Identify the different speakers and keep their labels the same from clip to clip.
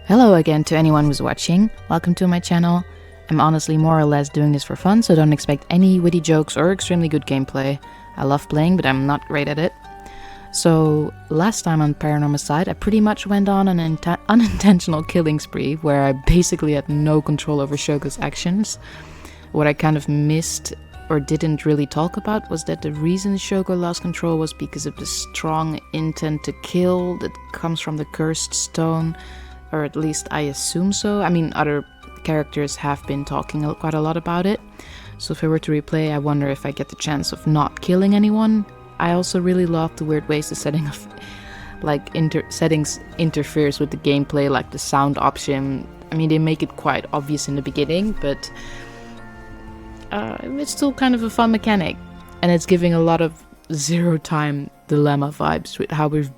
Speaker 1: Hello again to anyone who's watching. Welcome to my channel. I'm honestly more or less doing this for fun, so don't expect any witty jokes or extremely good gameplay. I love playing, but I'm not great at it. So, last time on Paranormasight, I pretty much went on an unintentional killing spree, where I basically had no control over Shogo's actions. What I kind of missed or didn't really talk about was that the reason Shogo lost control was because of the strong intent to kill that comes from the cursed stone, or at least I assume so. I mean, other characters have been talking quite a lot about it, so if I were to replay, I wonder if I get the chance of not killing anyone. I also really love the weird ways the setting of settings interferes with the gameplay, like the sound option. I mean, they make it quite obvious in the beginning, but it's still kind of a fun mechanic, and it's giving a lot of zero-time dilemma vibes with how we're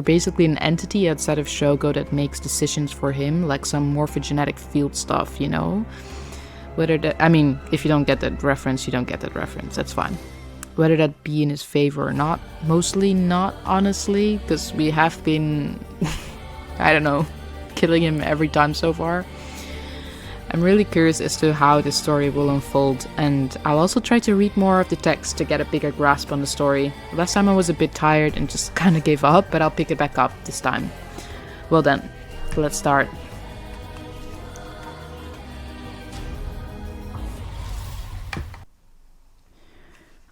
Speaker 1: basically an entity outside of Shogo that makes decisions for him, like some morphogenetic field stuff, you know? If you don't get that reference, you don't get that reference, that's fine. Whether that be in his favor or not, mostly not, honestly, because we have been, I don't know, killing him every time so far. I'm really curious as to how this story will unfold, and I'll also try to read more of the text to get a bigger grasp on the story. Last time I was a bit tired and just kind of gave up, but I'll pick it back up this time. Well then, let's start.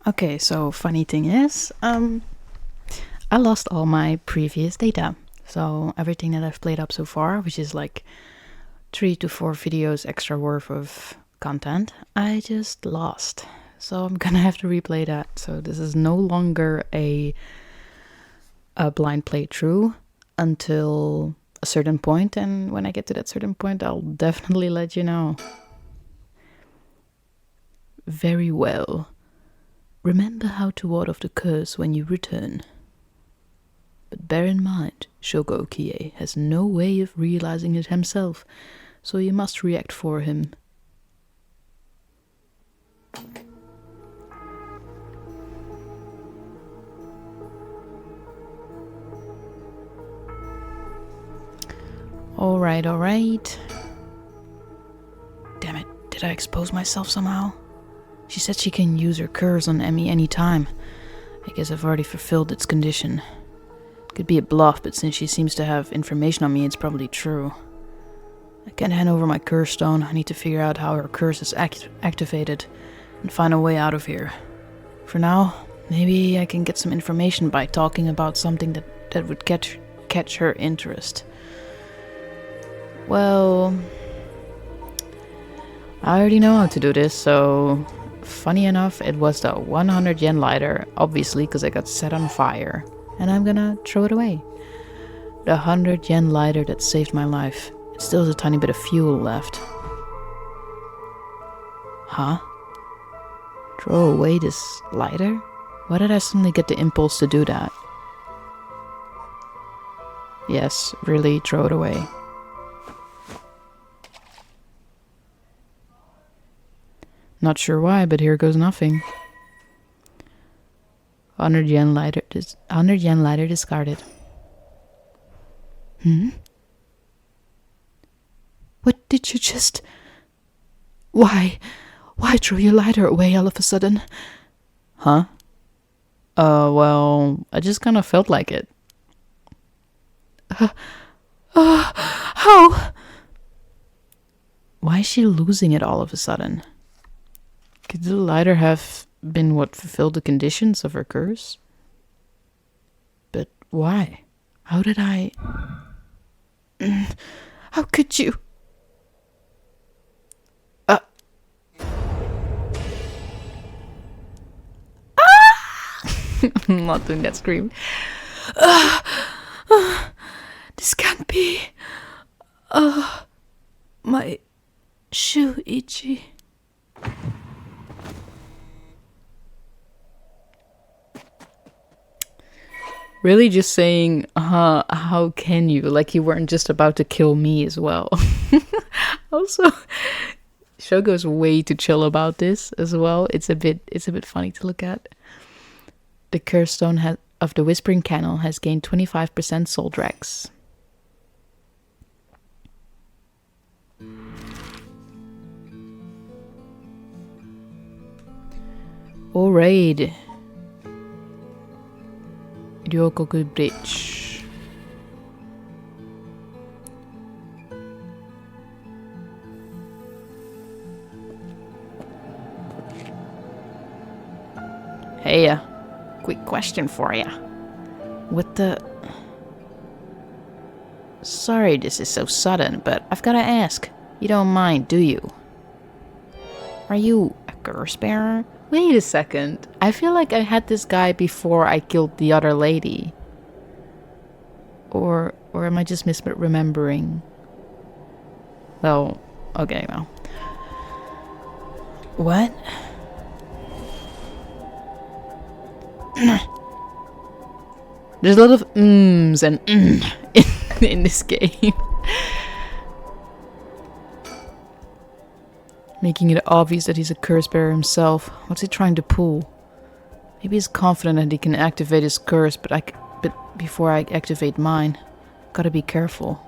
Speaker 1: Okay, so funny thing is, I lost all my previous data. So everything that I've played up so far, which is like 3 to 4 videos extra worth of content, I just lost. So I'm gonna have to replay that. So this is no longer a blind playthrough until a certain point, and when I get to that certain point, I'll definitely let you know. Very well. Remember how to ward off the curse when you return. But bear in mind, Shogo Kie has no way of realizing it himself, so you must react for him. Alright. Damn it, did I expose myself somehow? She said she can use her curse on Emmy anytime. I guess I've already fulfilled its condition. Could be a bluff, but since she seems to have information on me, it's probably true. I can't hand over my curse stone. I need to figure out how her curse is activated and find a way out of here. For now, maybe I can get some information by talking about something that would catch her interest. Well, I already know how to do this, so funny enough, it was the 100 yen lighter, obviously, because I got set on fire. And I'm gonna throw it away. The 100 yen lighter that saved my life. It still has a tiny bit of fuel left. Huh? Throw away this lighter? Why did I suddenly get the impulse to do that? Yes, really, throw it away. Not sure why, but here goes nothing. 100 yen lighter discarded. What did you just... Why throw your lighter away all of a sudden? Huh? Well, I just kind of felt like it. How? Why is she losing it all of a sudden? Could the lighter have been what fulfilled the conditions of her curse? But why? How did I... How could you... I'm not doing that scream. This can't be... my Shuichi... Really just saying, how can you? Like you weren't just about to kill me as well. Also, Shogo's way too chill about this as well. It's a bit funny to look at. The curse stone of the Whispering Kennel has gained 25% soul dregs. Alright. Ryokoku Bridge. Hey, quick question for ya. What the... Sorry this is so sudden, but I've gotta ask. You don't mind, do you? Are you a curse bearer? Wait a second. I feel like I had this guy before I killed the other lady. Or am I just misremembering? Well, okay, well. What? There's a lot of ums and in this game. Making it obvious that he's a curse bearer himself. What's he trying to pull? Maybe he's confident that he can activate his curse, but before I activate mine, gotta be careful.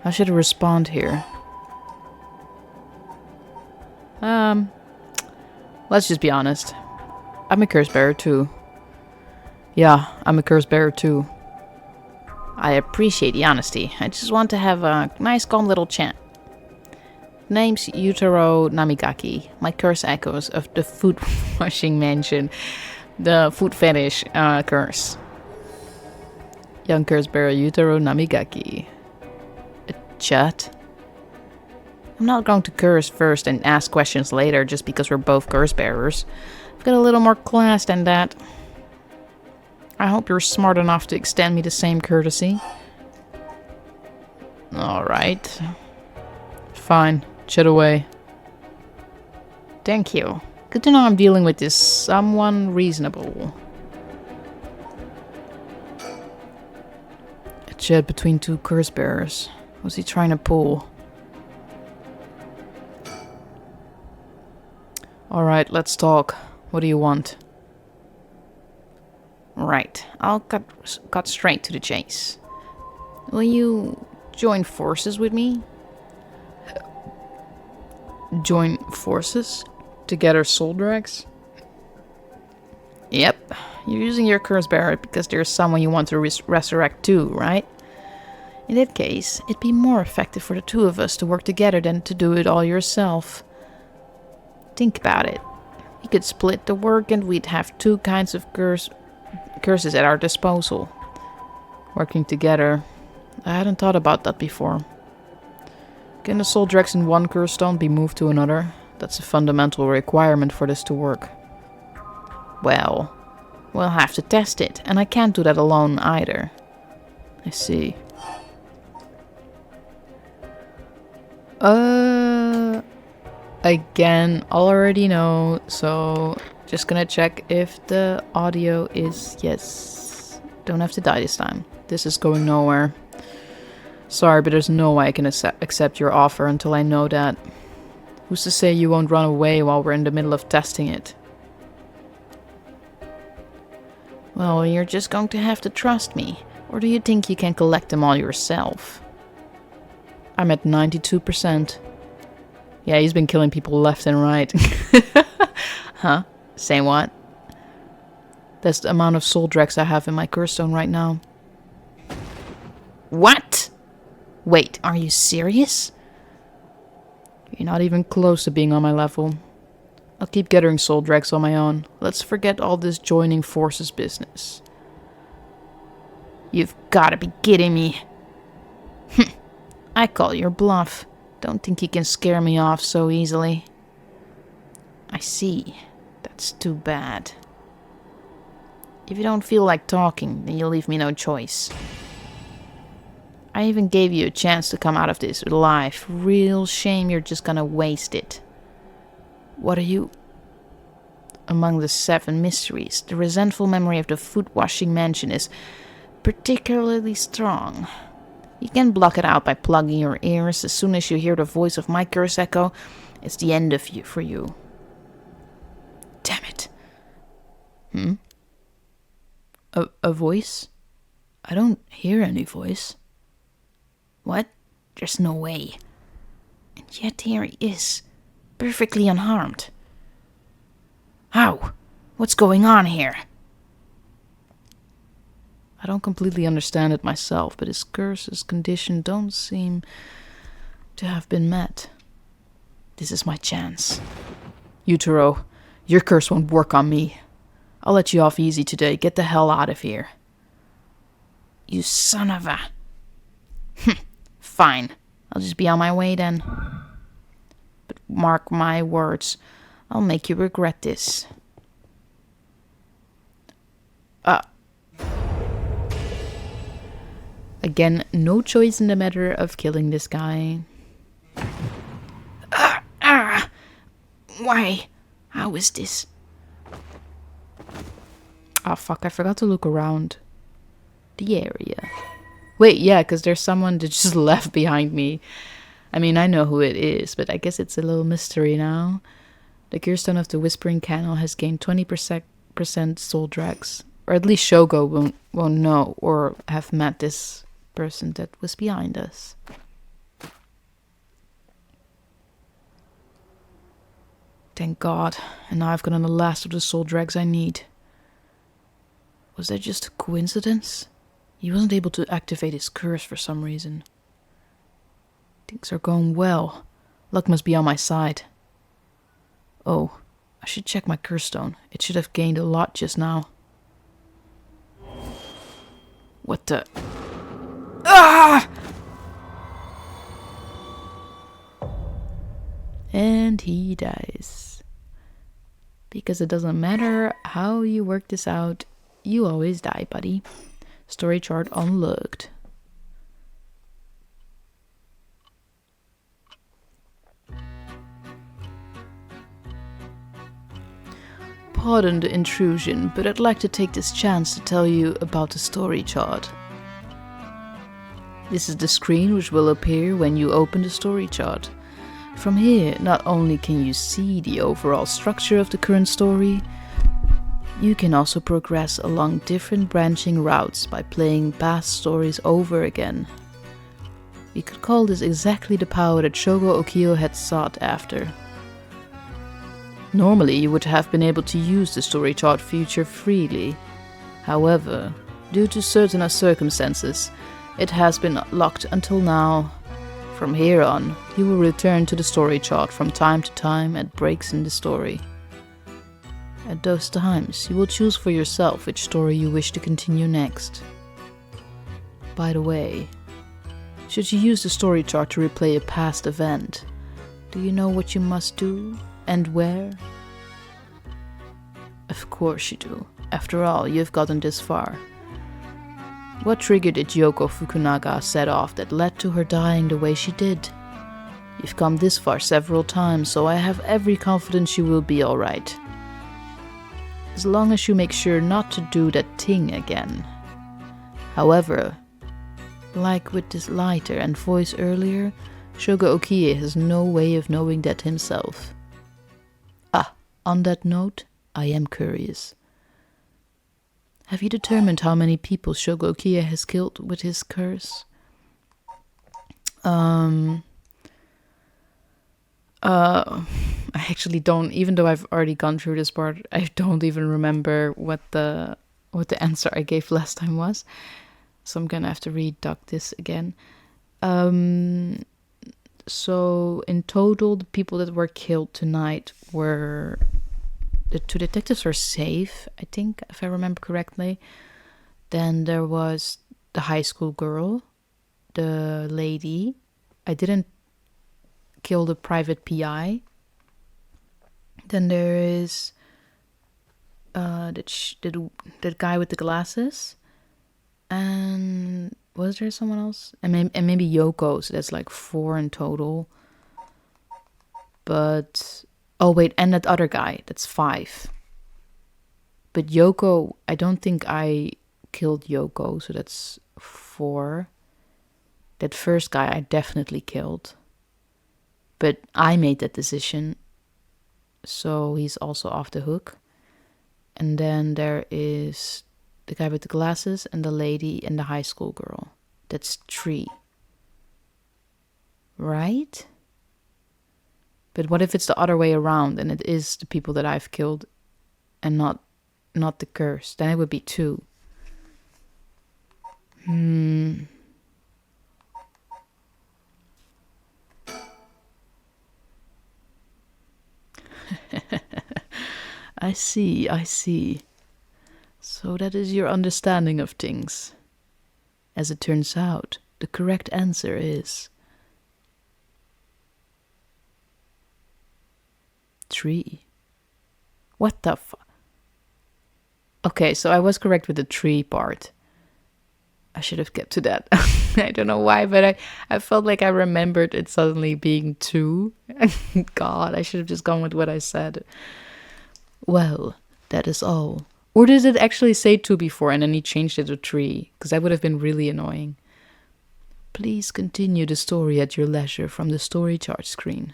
Speaker 1: How should I respond here? Let's just be honest. I'm a curse bearer too. Yeah, I'm a curse bearer too. I appreciate the honesty. I just want to have a nice calm little chat. Name's Yutaro Namigaki. My curse echoes of the food washing mansion. The food fetish curse. Young curse bearer Yutaro Namigaki. A chat? I'm not going to curse first and ask questions later just because we're both curse bearers. I've got a little more class than that. I hope you're smart enough to extend me the same courtesy. Alright. Fine. Chat away. Thank you. Good to know I'm dealing with this someone reasonable. A chat between two curse bearers. What's he trying to pull? Alright, let's talk. What do you want? Right, I'll cut straight to the chase. Will you join forces with me? Join forces? To gather soul drags? Yep, you're using your curse bearer because there's someone you want to resurrect too, right? In that case, it'd be more effective for the two of us to work together than to do it all yourself. Think about it. We could split the work and we'd have two kinds of curses at our disposal. Working together. I hadn't thought about that before. Can the soul dregs in one curse stone be moved to another? That's a fundamental requirement for this to work. Well, we'll have to test it, and I can't do that alone either. I see. Again, already know, so just gonna check if the audio is yes. Don't have to die this time. This is going nowhere. Sorry, but there's no way I can accept your offer until I know that. Who's to say you won't run away while we're in the middle of testing it? Well, you're just going to have to trust me. Or do you think you can collect them all yourself? I'm at 92%. Yeah, he's been killing people left and right. Huh? Say what? That's the amount of soul dregs I have in my curse stone right now. What? Wait, are you serious? You're not even close to being on my level. I'll keep gathering soul dregs on my own. Let's forget all this joining forces business. You've gotta be kidding me. I call your bluff. Don't think you can scare me off so easily. I see. That's too bad. If you don't feel like talking, then you leave me no choice. I even gave you a chance to come out of this alive. Real shame you're just gonna waste it. What are you? Among the 7 mysteries, the resentful memory of the food washing mansion is particularly strong. You can block it out by plugging your ears. As soon as you hear the voice of my curse echo, it's the end of you for you. Damn it. A voice? I don't hear any voice. What? There's no way. And yet here he is, perfectly unharmed. How? What's going on here? I don't completely understand it myself, but his curse's condition don't seem to have been met. This is my chance. Utero, your curse won't work on me. I'll let you off easy today. Get the hell out of here. You son of a... Fine. I'll just be on my way then. But mark my words, I'll make you regret this. Again, no choice in the matter of killing this guy. Why? How is this? Oh fuck, I forgot to look around the area. Wait, yeah, because there's someone that just left behind me. I mean, I know who it is, but I guess it's a little mystery now. The Gearstone of the Whispering Canal has gained 20% soul dregs. Or at least Shogo won't know or have met this person that was behind us. Thank God. And now I've gotten the last of the soul dregs I need. Was that just a coincidence? He wasn't able to activate his curse for some reason. Things are going well. Luck must be on my side. Oh, I should check my curse stone. It should have gained a lot just now. What the... Ah! And he dies. Because it doesn't matter how you work this out, you always die, buddy. Story chart unlocked. Pardon the intrusion, but I'd like to take this chance to tell you about the story chart. This is the screen which will appear when you open the story chart. From here, not only can you see the overall structure of the current story, you can also progress along different branching routes by playing past stories over again. We could call this exactly the power that Shogo Okio had sought after. Normally, you would have been able to use the story chart feature freely. However, due to certain circumstances, it has been locked until now. From here on, you will return to the story chart from time to time at breaks in the story. At those times, you will choose for yourself which story you wish to continue next. By the way, should you use the story chart to replay a past event, do you know what you must do and where? Of course you do. After all, you've gotten this far. What trigger did Yoko Fukunaga set off that led to her dying the way she did? You've come this far several times, so I have every confidence you will be alright. As long as you make sure not to do that thing again. However, like with this lighter and voice earlier, Shogo Okie has no way of knowing that himself. On that note, I am curious. Have you determined how many people Shogo Okie has killed with his curse? I actually don't, even though I've already gone through this part, I don't even remember what the answer I gave last time was. So I'm gonna have to reduct this again. So in total, the people that were killed tonight were... The two detectives were safe, I think, if I remember correctly. Then there was the high school girl, the lady. I didn't kill the private PI. Then there is that guy with the glasses. And was there someone else? And maybe Yoko, so that's like 4 in total. But... Oh wait, and that other guy, that's 5. But Yoko, I don't think I killed Yoko, so that's 4. That first guy I definitely killed. But I made that decision, so he's also off the hook. And then there is the guy with the glasses and the lady and the high school girl. That's 3. Right? But what if it's the other way around and it is the people that I've killed and not the curse. Then it would be 2. I see. So that is your understanding of things. As it turns out, the correct answer is 3. What the Okay, so I was correct with the 3 part. I should have kept to that. I don't know why, but I felt like I remembered it suddenly being 2. God, I should have just gone with what I said. Well, that is all. Or did it actually say 2 before and then he changed it to 3? Because that would have been really annoying. Please continue the story at your leisure from the story chart screen.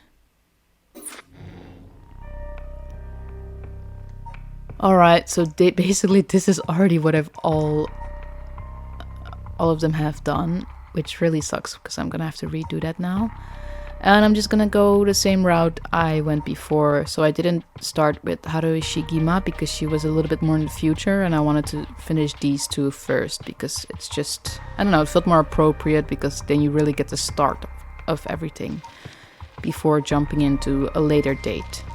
Speaker 1: Alright, so basically this is already what all of them have done, which really sucks because I'm gonna have to redo that now. And I'm just gonna go the same route I went before. So I didn't start with Haruhi Shigima because she was a little bit more in the future, and I wanted to finish these 2 first because it's just, I don't know, it felt more appropriate because then you really get the start of everything before jumping into a later date.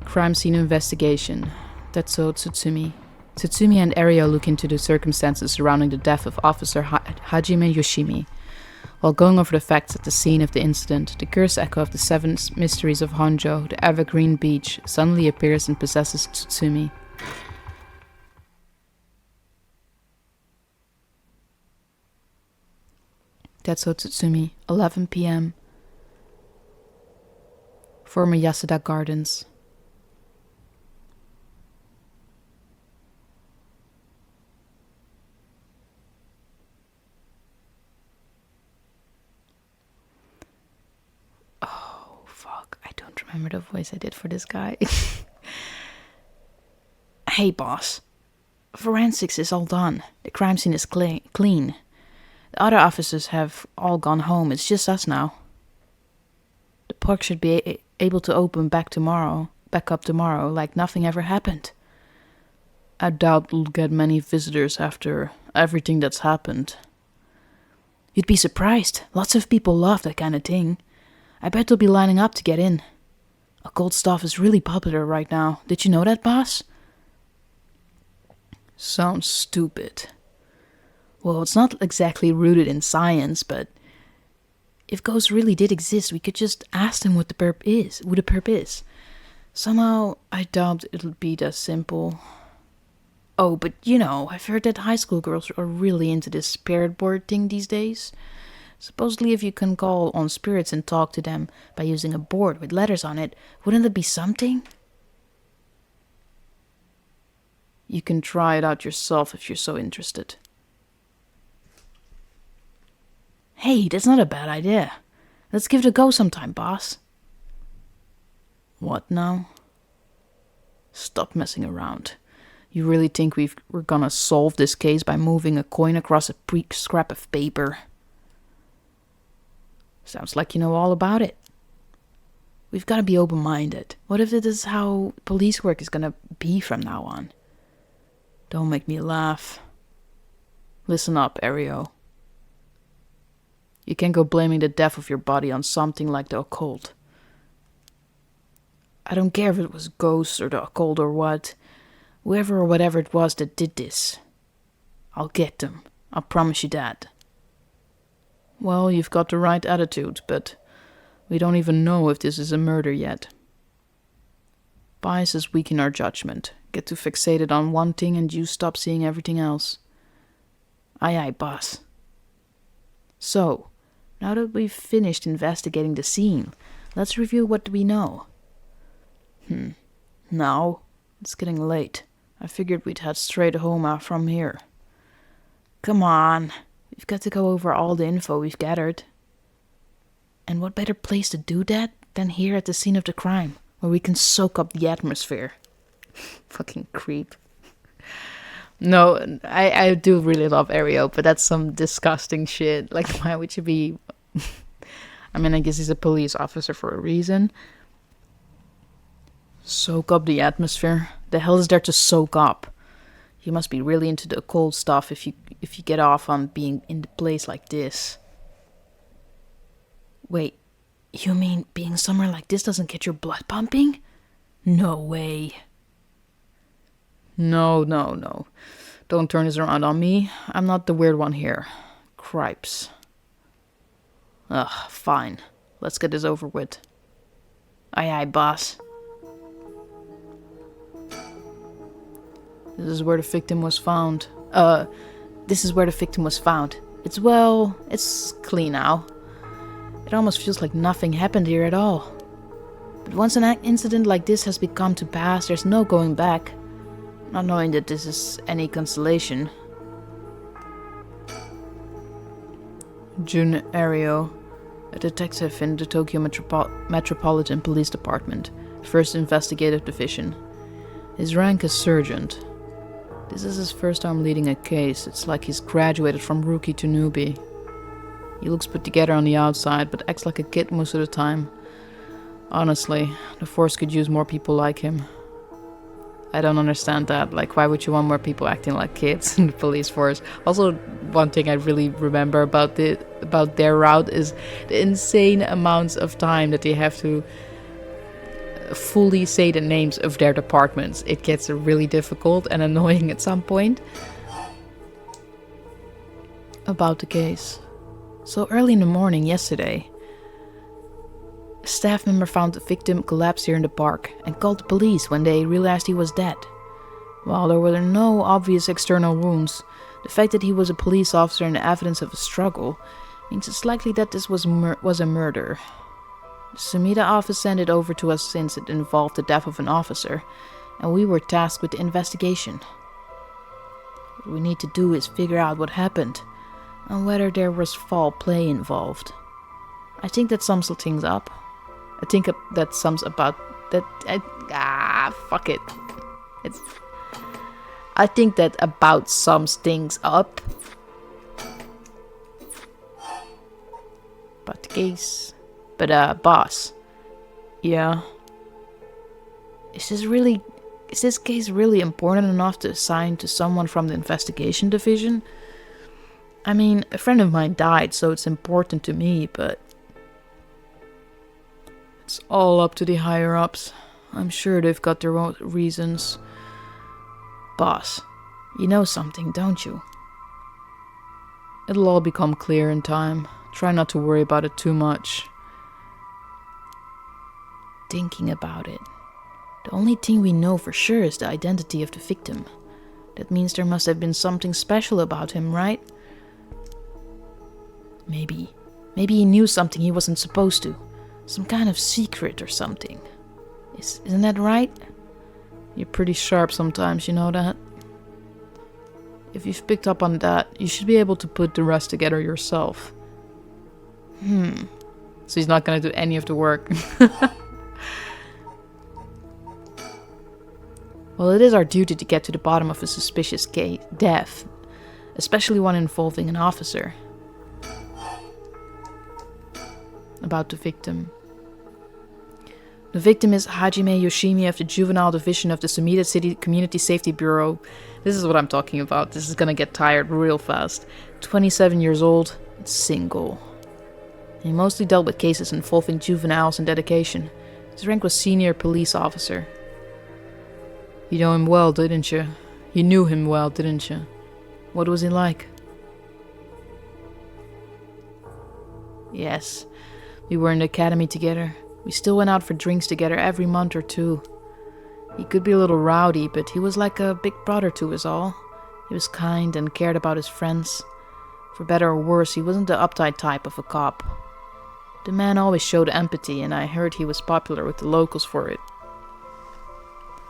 Speaker 1: Crime scene investigation. Tetsuo Tsutsumi. Tsutsumi and Ario look into the circumstances surrounding the death of Officer Hajime Yoshimi. While going over the facts at the scene of the incident, the curse echo of the 7 mysteries of Honjo, the evergreen beach, suddenly appears and possesses Tsutsumi. Tetsuo Tsutsumi, 11 p.m. Former Yasuda Gardens. Remember the voice I did for this guy. Hey boss, forensics is all done. The crime scene is clean. The other officers have all gone home. It's just us now. The park should be able to open back up tomorrow, like nothing ever happened. I doubt we'll get many visitors after everything that's happened. You'd be surprised. Lots of people love that kind of thing. I bet they'll be lining up to get in. Occult stuff is really popular right now. Did you know that, boss? Sounds stupid. Well, it's not exactly rooted in science, but if ghosts really did exist, we could just ask them what the perp is. Somehow, I doubt it'll be that simple. Oh, but you know, I've heard that high school girls are really into this spirit board thing these days. Supposedly, if you can call on spirits and talk to them by using a board with letters on it, wouldn't it be something? You can try it out yourself if you're so interested. Hey, that's not a bad idea. Let's give it a go sometime, boss. What now? Stop messing around. You really think we're gonna solve this case by moving a coin across a scrap of paper? Sounds like you know all about it. We've got to be open-minded. What if this is how police work is gonna be from now on? Don't make me laugh. Listen up, Ario. You can't go blaming the death of your body on something like the occult. I don't care if it was ghosts or the occult or what. Whoever or whatever it was that did this. I'll get them. I'll promise you that. Well, you've got the right attitude, but we don't even know if this is a murder yet. Biases weaken our judgment. Get too fixated on one thing and you stop seeing everything else. Aye, boss. So, now that we've finished investigating the scene, let's review what we know. Now? It's getting late. I figured we'd head straight home from here. Come on. We've got to go over all the info we've gathered. And what better place to do that than here at the scene of the crime, where we can soak up the atmosphere. Fucking creep. No, I do really love Ario, but that's some disgusting shit. Like, why would you be... I mean, I guess he's a police officer for a reason. Soak up the atmosphere. The hell is there to soak up? You must be really into the occult stuff if you get off on being in a place like this. Wait, you mean being somewhere like this doesn't get your blood pumping? No way. No. Don't turn this around on me. I'm not the weird one here. Cripes. Ugh, fine. Let's get this over with. Aye, boss. This is where the victim was found. It's clean now. It almost feels like nothing happened here at all. But once an incident like this has become to pass, there's no going back. Not knowing that this is any consolation. Jun Ario, a detective in the Tokyo Metropolitan Police Department, 1st Investigative Division. His rank is sergeant. This is his first time leading a case. It's like he's graduated from rookie to newbie. He looks put together on the outside, but acts like a kid most of the time. Honestly, the force could use more people like him. I don't understand that. Like, why would you want more people acting like kids in the police force? Also, one thing I really remember about their route is the insane amounts of time that they have to fully say the names of their departments. It gets really difficult and annoying at some point. About the case. So early in the morning yesterday, a staff member found the victim collapsed here in the park and called the police when they realized he was dead. While there were no obvious external wounds, the fact that he was a police officer and the evidence of a struggle means it's likely that this was a murder. The Sumida office sent it over to us since it involved the death of an officer, and we were tasked with the investigation. What we need to do is figure out what happened, and whether there was foul play involved. I think that sums things up. I think that sums about that. Fuck it. I think that about sums things up. But the case. But boss. Yeah. Is this case really important enough to assign to someone from the investigation division? I mean, a friend of mine died, so it's important to me, but it's all up to the higher-ups. I'm sure they've got their own reasons. Boss, you know something, don't you? It'll all become clear in time. Try not to worry about it too much. Thinking about it, the only thing we know for sure is the identity of the victim. That means there must have been something special about him, right? Maybe he knew something he wasn't supposed to. Some kind of secret or something. Isn't that right? You're pretty sharp sometimes, you know that? If you've picked up on that, you should be able to put the rest together yourself. So he's not gonna do any of the work. Well, it is our duty to get to the bottom of a suspicious death, especially one involving an officer. About the victim. The victim is Hajime Yoshimi of the Juvenile Division of the Sumida City Community Safety Bureau. This is what I'm talking about. This is gonna get tired real fast. 27 years old, single. He mostly dealt with cases involving juveniles and dedication. His rank was senior police officer. You know him well, didn't you? You knew him well, didn't you? What was he like? Yes, we were in the academy together. We still went out for drinks together every month or two. He could be a little rowdy, but he was like a big brother to us all. He was kind and cared about his friends. For better or worse, he wasn't the uptight type of a cop. The man always showed empathy, and I heard he was popular with the locals for it.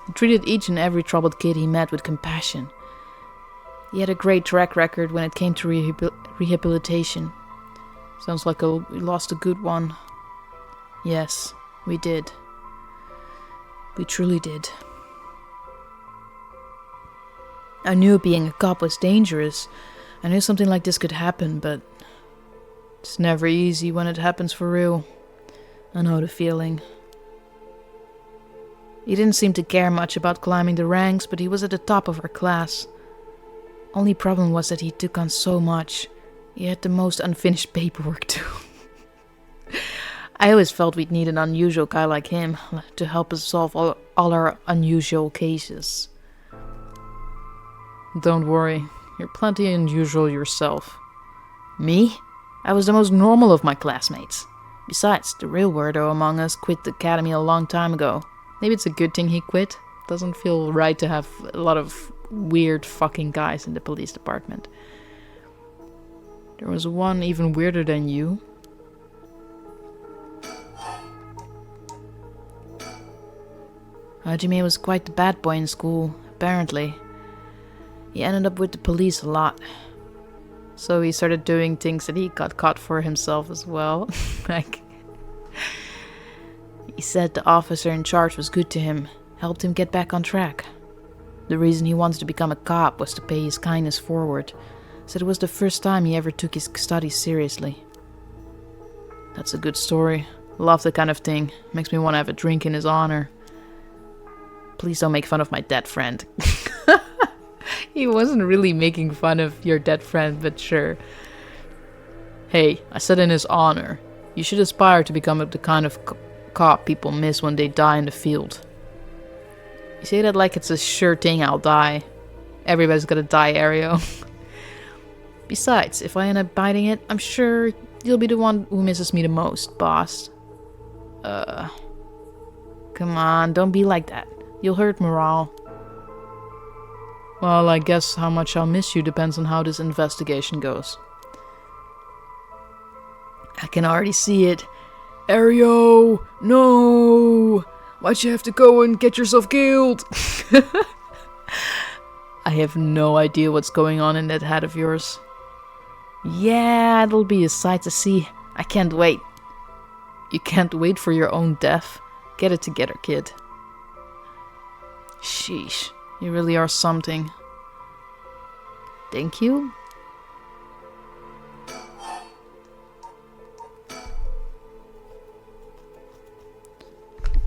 Speaker 1: He treated each and every troubled kid he met with compassion. He had a great track record when it came to rehabilitation. Sounds like we lost a good one. Yes, we did. We truly did. I knew being a cop was dangerous. I knew something like this could happen, but It's never easy when it happens for real. I know the feeling. He didn't seem to care much about climbing the ranks, but he was at the top of our class. Only problem was that he took on so much. He had the most unfinished paperwork too. I always felt we'd need an unusual guy like him to help us solve all our unusual cases. Don't worry, you're plenty unusual yourself. Me? I was the most normal of my classmates. Besides, the real weirdo among us quit the academy a long time ago. Maybe it's a good thing he quit. Doesn't feel right to have a lot of weird fucking guys in the police department. There was one even weirder than you. Hajime was quite the bad boy in school, apparently. He ended up with the police a lot. So he started doing things that he got caught for himself as well. Like, he said the officer in charge was good to him, helped him get back on track. The reason he wanted to become a cop was to pay his kindness forward. Said it was the first time he ever took his studies seriously. That's a good story. Love that kind of thing. Makes me want to have a drink in his honor. Please don't make fun of my dead friend. He wasn't really making fun of your dead friend, but sure. Hey, I said in his honor. You should aspire to become the kind of cop people miss when they die in the field. You say that like it's a sure thing I'll die. Everybody's gonna die, Ario. Besides, if I end up biting it, I'm sure you'll be the one who misses me the most, boss. Come on, don't be like that. You'll hurt morale. Well, I guess how much I'll miss you depends on how this investigation goes. I can already see it. Ario, no! Why'd you have to go and get yourself killed? I have no idea what's going on in that head of yours. Yeah, it'll be a sight to see. I can't wait. You can't wait for your own death? Get it together, kid. Sheesh, you really are something. Thank you?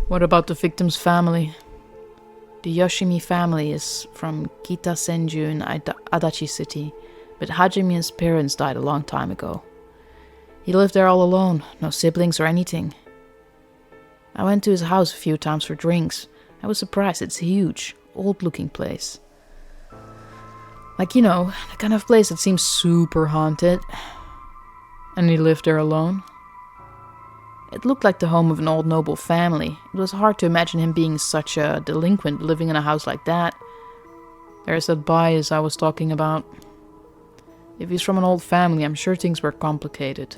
Speaker 1: What about the victim's family? The Yoshimi family is from Kita Senju in Adachi City, but Hajime's parents died a long time ago. He lived there all alone, no siblings or anything. I went to his house a few times for drinks. I was surprised, it's a huge, old-looking place. Like, you know, the kind of place that seems super haunted. And he lived there alone. It looked like the home of an old noble family. It was hard to imagine him being such a delinquent living in a house like that. There's that bias I was talking about. If he's from an old family, I'm sure things were complicated.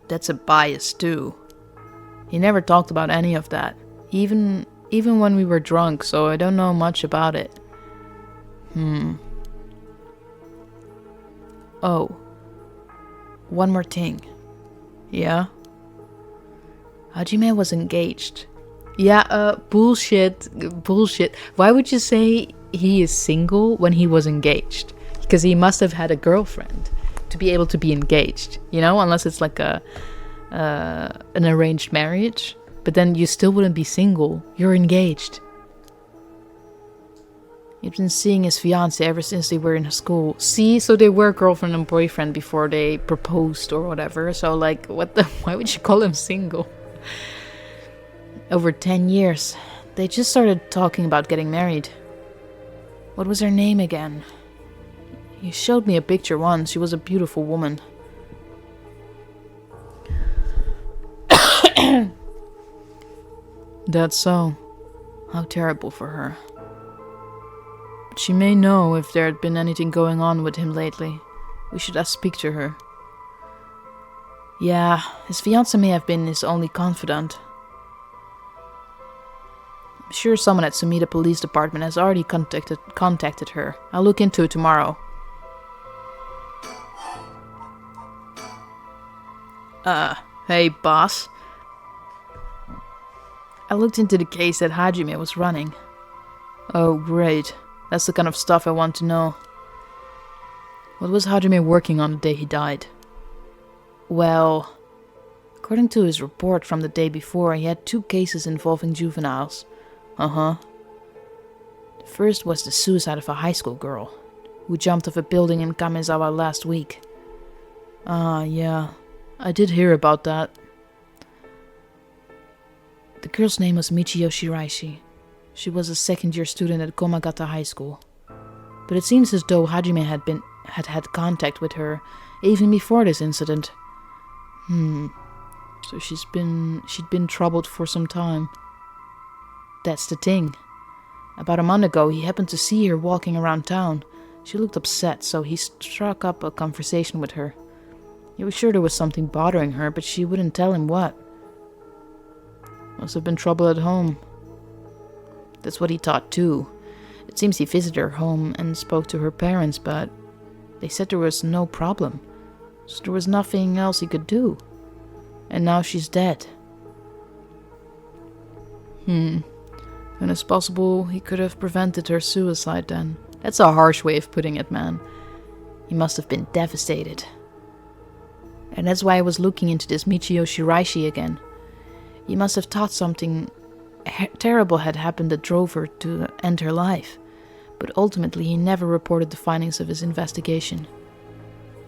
Speaker 1: That's a bias too. He never talked about any of that. Even when we were drunk, so I don't know much about it. Oh. One more thing. Yeah? Hajime was engaged. Yeah, bullshit. Why would you say he is single when he was engaged? Because he must have had a girlfriend to be able to be engaged, you know? Unless it's like an arranged marriage. But then you still wouldn't be single. You're engaged. He'd been seeing his fiancée ever since they were in school. See? So they were girlfriend and boyfriend before they proposed or whatever. So like, why would you call him single? Over 10 years. They just started talking about getting married. What was her name again? You showed me a picture once. She was a beautiful woman. That's so. How terrible for her. But she may know if there had been anything going on with him lately. We should speak to her. Yeah, his fiancée may have been his only confidant. I'm sure someone at Sumida Police Department has already contacted her. I'll look into it tomorrow. Hey, boss. I looked into the case that Hajime was running. Oh, great. That's the kind of stuff I want to know. What was Hajime working on the day he died? Well, according to his report from the day before, he had 2 cases involving juveniles. The first was the suicide of a high school girl who jumped off a building in Kamezawa last week. Yeah, I did hear about that. The girl's name was Michiyo Shiraishi. She was a second-year student at Komagata High School. But it seems as though Hajime had contact with her even before this incident. So she'd been troubled for some time. That's the thing. About a month ago, he happened to see her walking around town. She looked upset, so he struck up a conversation with her. He was sure there was something bothering her, but she wouldn't tell him what. Must have been trouble at home. That's what he thought too. It seems he visited her home and spoke to her parents, but they said there was no problem. So there was nothing else he could do. And now she's dead. And it's possible he could have prevented her suicide then. That's a harsh way of putting it, man. He must have been devastated. And that's why I was looking into this Michiyo Shiraishi again. He must have thought something terrible had happened that drove her to end her life. But ultimately he never reported the findings of his investigation.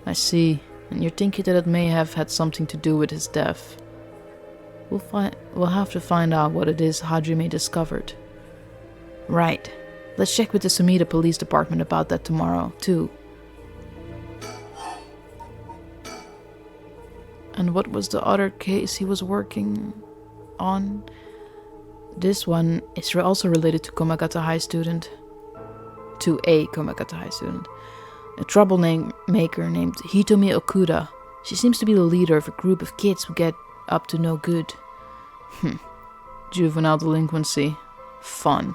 Speaker 1: I see. And you're thinking that it may have had something to do with his death. We'll have to find out what it is Hajime discovered. Right. Let's check with the Sumida Police Department about that tomorrow, too. And what was the other case he was working on? This one is also related to Komagata High student. To a Komagata High student. A troublemaker named Hitomi Okuda. She seems to be the leader of a group of kids who get up to no good. Juvenile delinquency. Fun.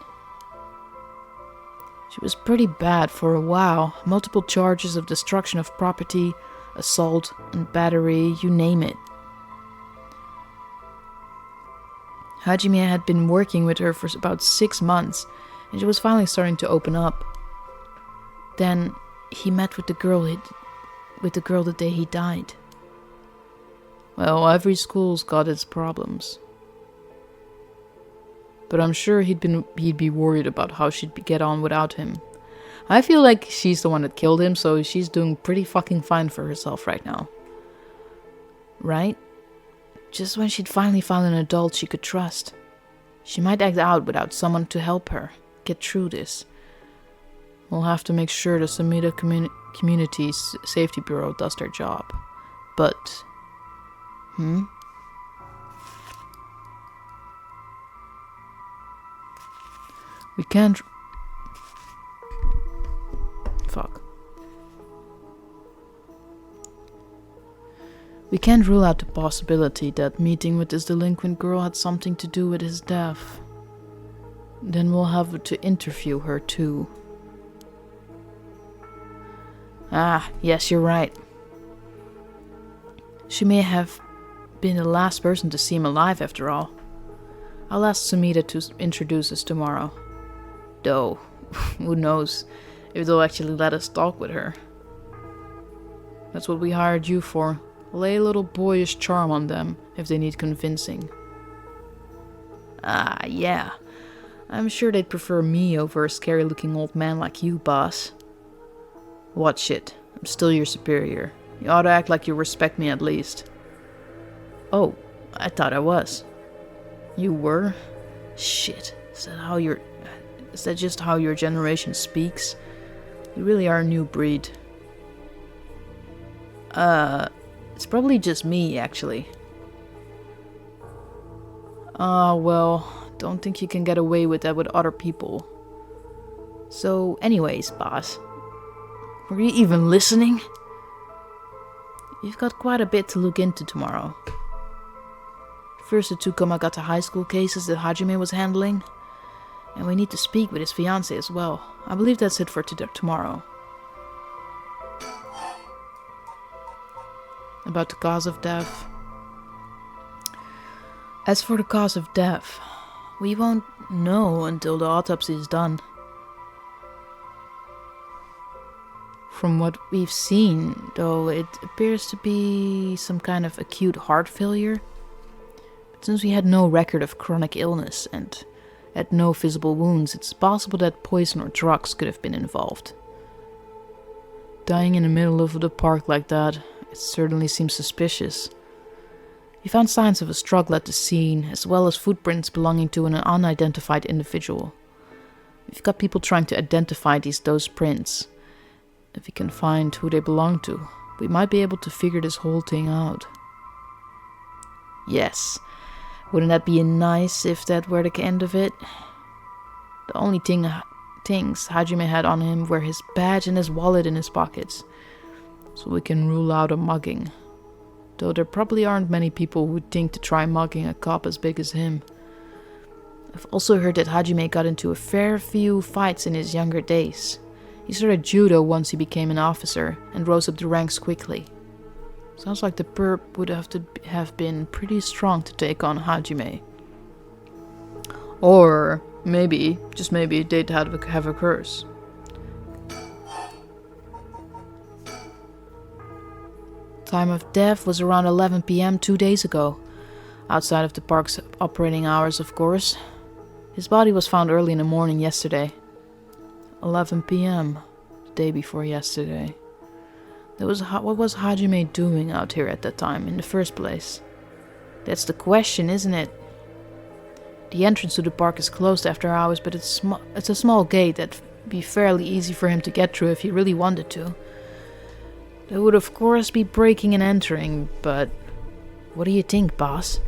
Speaker 1: She was pretty bad for a while. Multiple charges of destruction of property, assault, and battery, you name it. Hajime had been working with her for about 6 months, and she was finally starting to open up. Then he met with the girl the day he died. Well, every school's got its problems. But I'm sure he'd be worried about how she'd get on without him. I feel like she's the one that killed him, so she's doing pretty fucking fine for herself right now. Right? Just when she'd finally found an adult she could trust. She might act out without someone to help her get through this. We'll have to make sure the Sumida Community's Safety Bureau does their job. But... We can't... Fuck. We can't rule out the possibility that meeting with this delinquent girl had something to do with his death. Then we'll have to interview her too. Yes, you're right. She may have been the last person to see him alive after all. I'll ask Sumida to introduce us tomorrow. Though, who knows if they'll actually let us talk with her. That's what we hired you for. Lay a little boyish charm on them if they need convincing. Yeah. I'm sure they'd prefer me over a scary-looking old man like you, boss. What shit? I'm still your superior. You ought to act like you respect me at least. Oh, I thought I was. You were? Shit. Is that just how your generation speaks? You really are a new breed. It's probably just me, actually. Well, don't think you can get away with that with other people. So, anyways, boss. Were you even listening? You've got quite a bit to look into tomorrow. First, the 2 Komagata High School cases that Hajime was handling. And we need to speak with his fiancée as well. I believe that's it for tomorrow. About the cause of death. As for the cause of death, we won't know until the autopsy is done. From what we've seen, though, it appears to be some kind of acute heart failure. But since we had no record of chronic illness and had no visible wounds, it's possible that poison or drugs could have been involved. Dying in the middle of the park like that, it certainly seems suspicious. We found signs of a struggle at the scene, as well as footprints belonging to an unidentified individual. We've got people trying to identify those prints. If we can find who they belong to, we might be able to figure this whole thing out. Yes, wouldn't that be nice if that were the end of it? The only things Hajime had on him were his badge and his wallet in his pockets, so we can rule out a mugging. Though there probably aren't many people who would think to try mugging a cop as big as him. I've also heard that Hajime got into a fair few fights in his younger days. He started judo once he became an officer and rose up the ranks quickly. Sounds like the perp would have been pretty strong to take on Hajime. Or maybe, just maybe, they'd have a curse. Time of death was around 11 p.m. 2 days ago. Outside of the park's operating hours, of course. His body was found early in the morning yesterday. 11 p.m. the day before yesterday. What was Hajime doing out here at that time in the first place? That's the question, isn't it? The entrance to the park is closed after hours, but it's a small gate that'd be fairly easy for him to get through if he really wanted to. There would of course be breaking and entering, but what do you think, boss?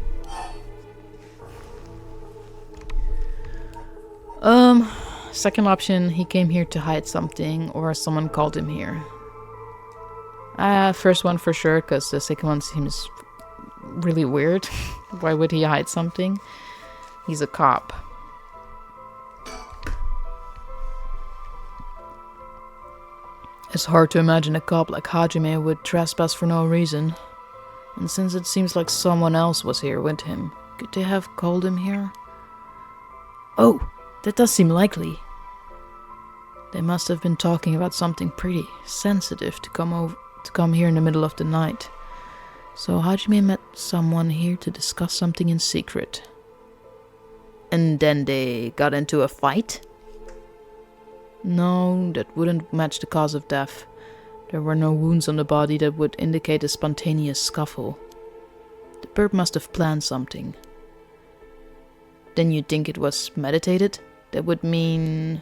Speaker 1: Second option, he came here to hide something, or someone called him here. First one for sure, because the second one seems really weird. Why would he hide something? He's a cop. It's hard to imagine a cop like Hajime would trespass for no reason. And since it seems like someone else was here with him, could they have called him here? Oh, that does seem likely. They must have been talking about something pretty sensitive to come here in the middle of the night. So Hajime met someone here to discuss something in secret. And then they got into a fight? No, that wouldn't match the cause of death. There were no wounds on the body that would indicate a spontaneous scuffle. The perp must have planned something. Then you'd think it was meditated? That would mean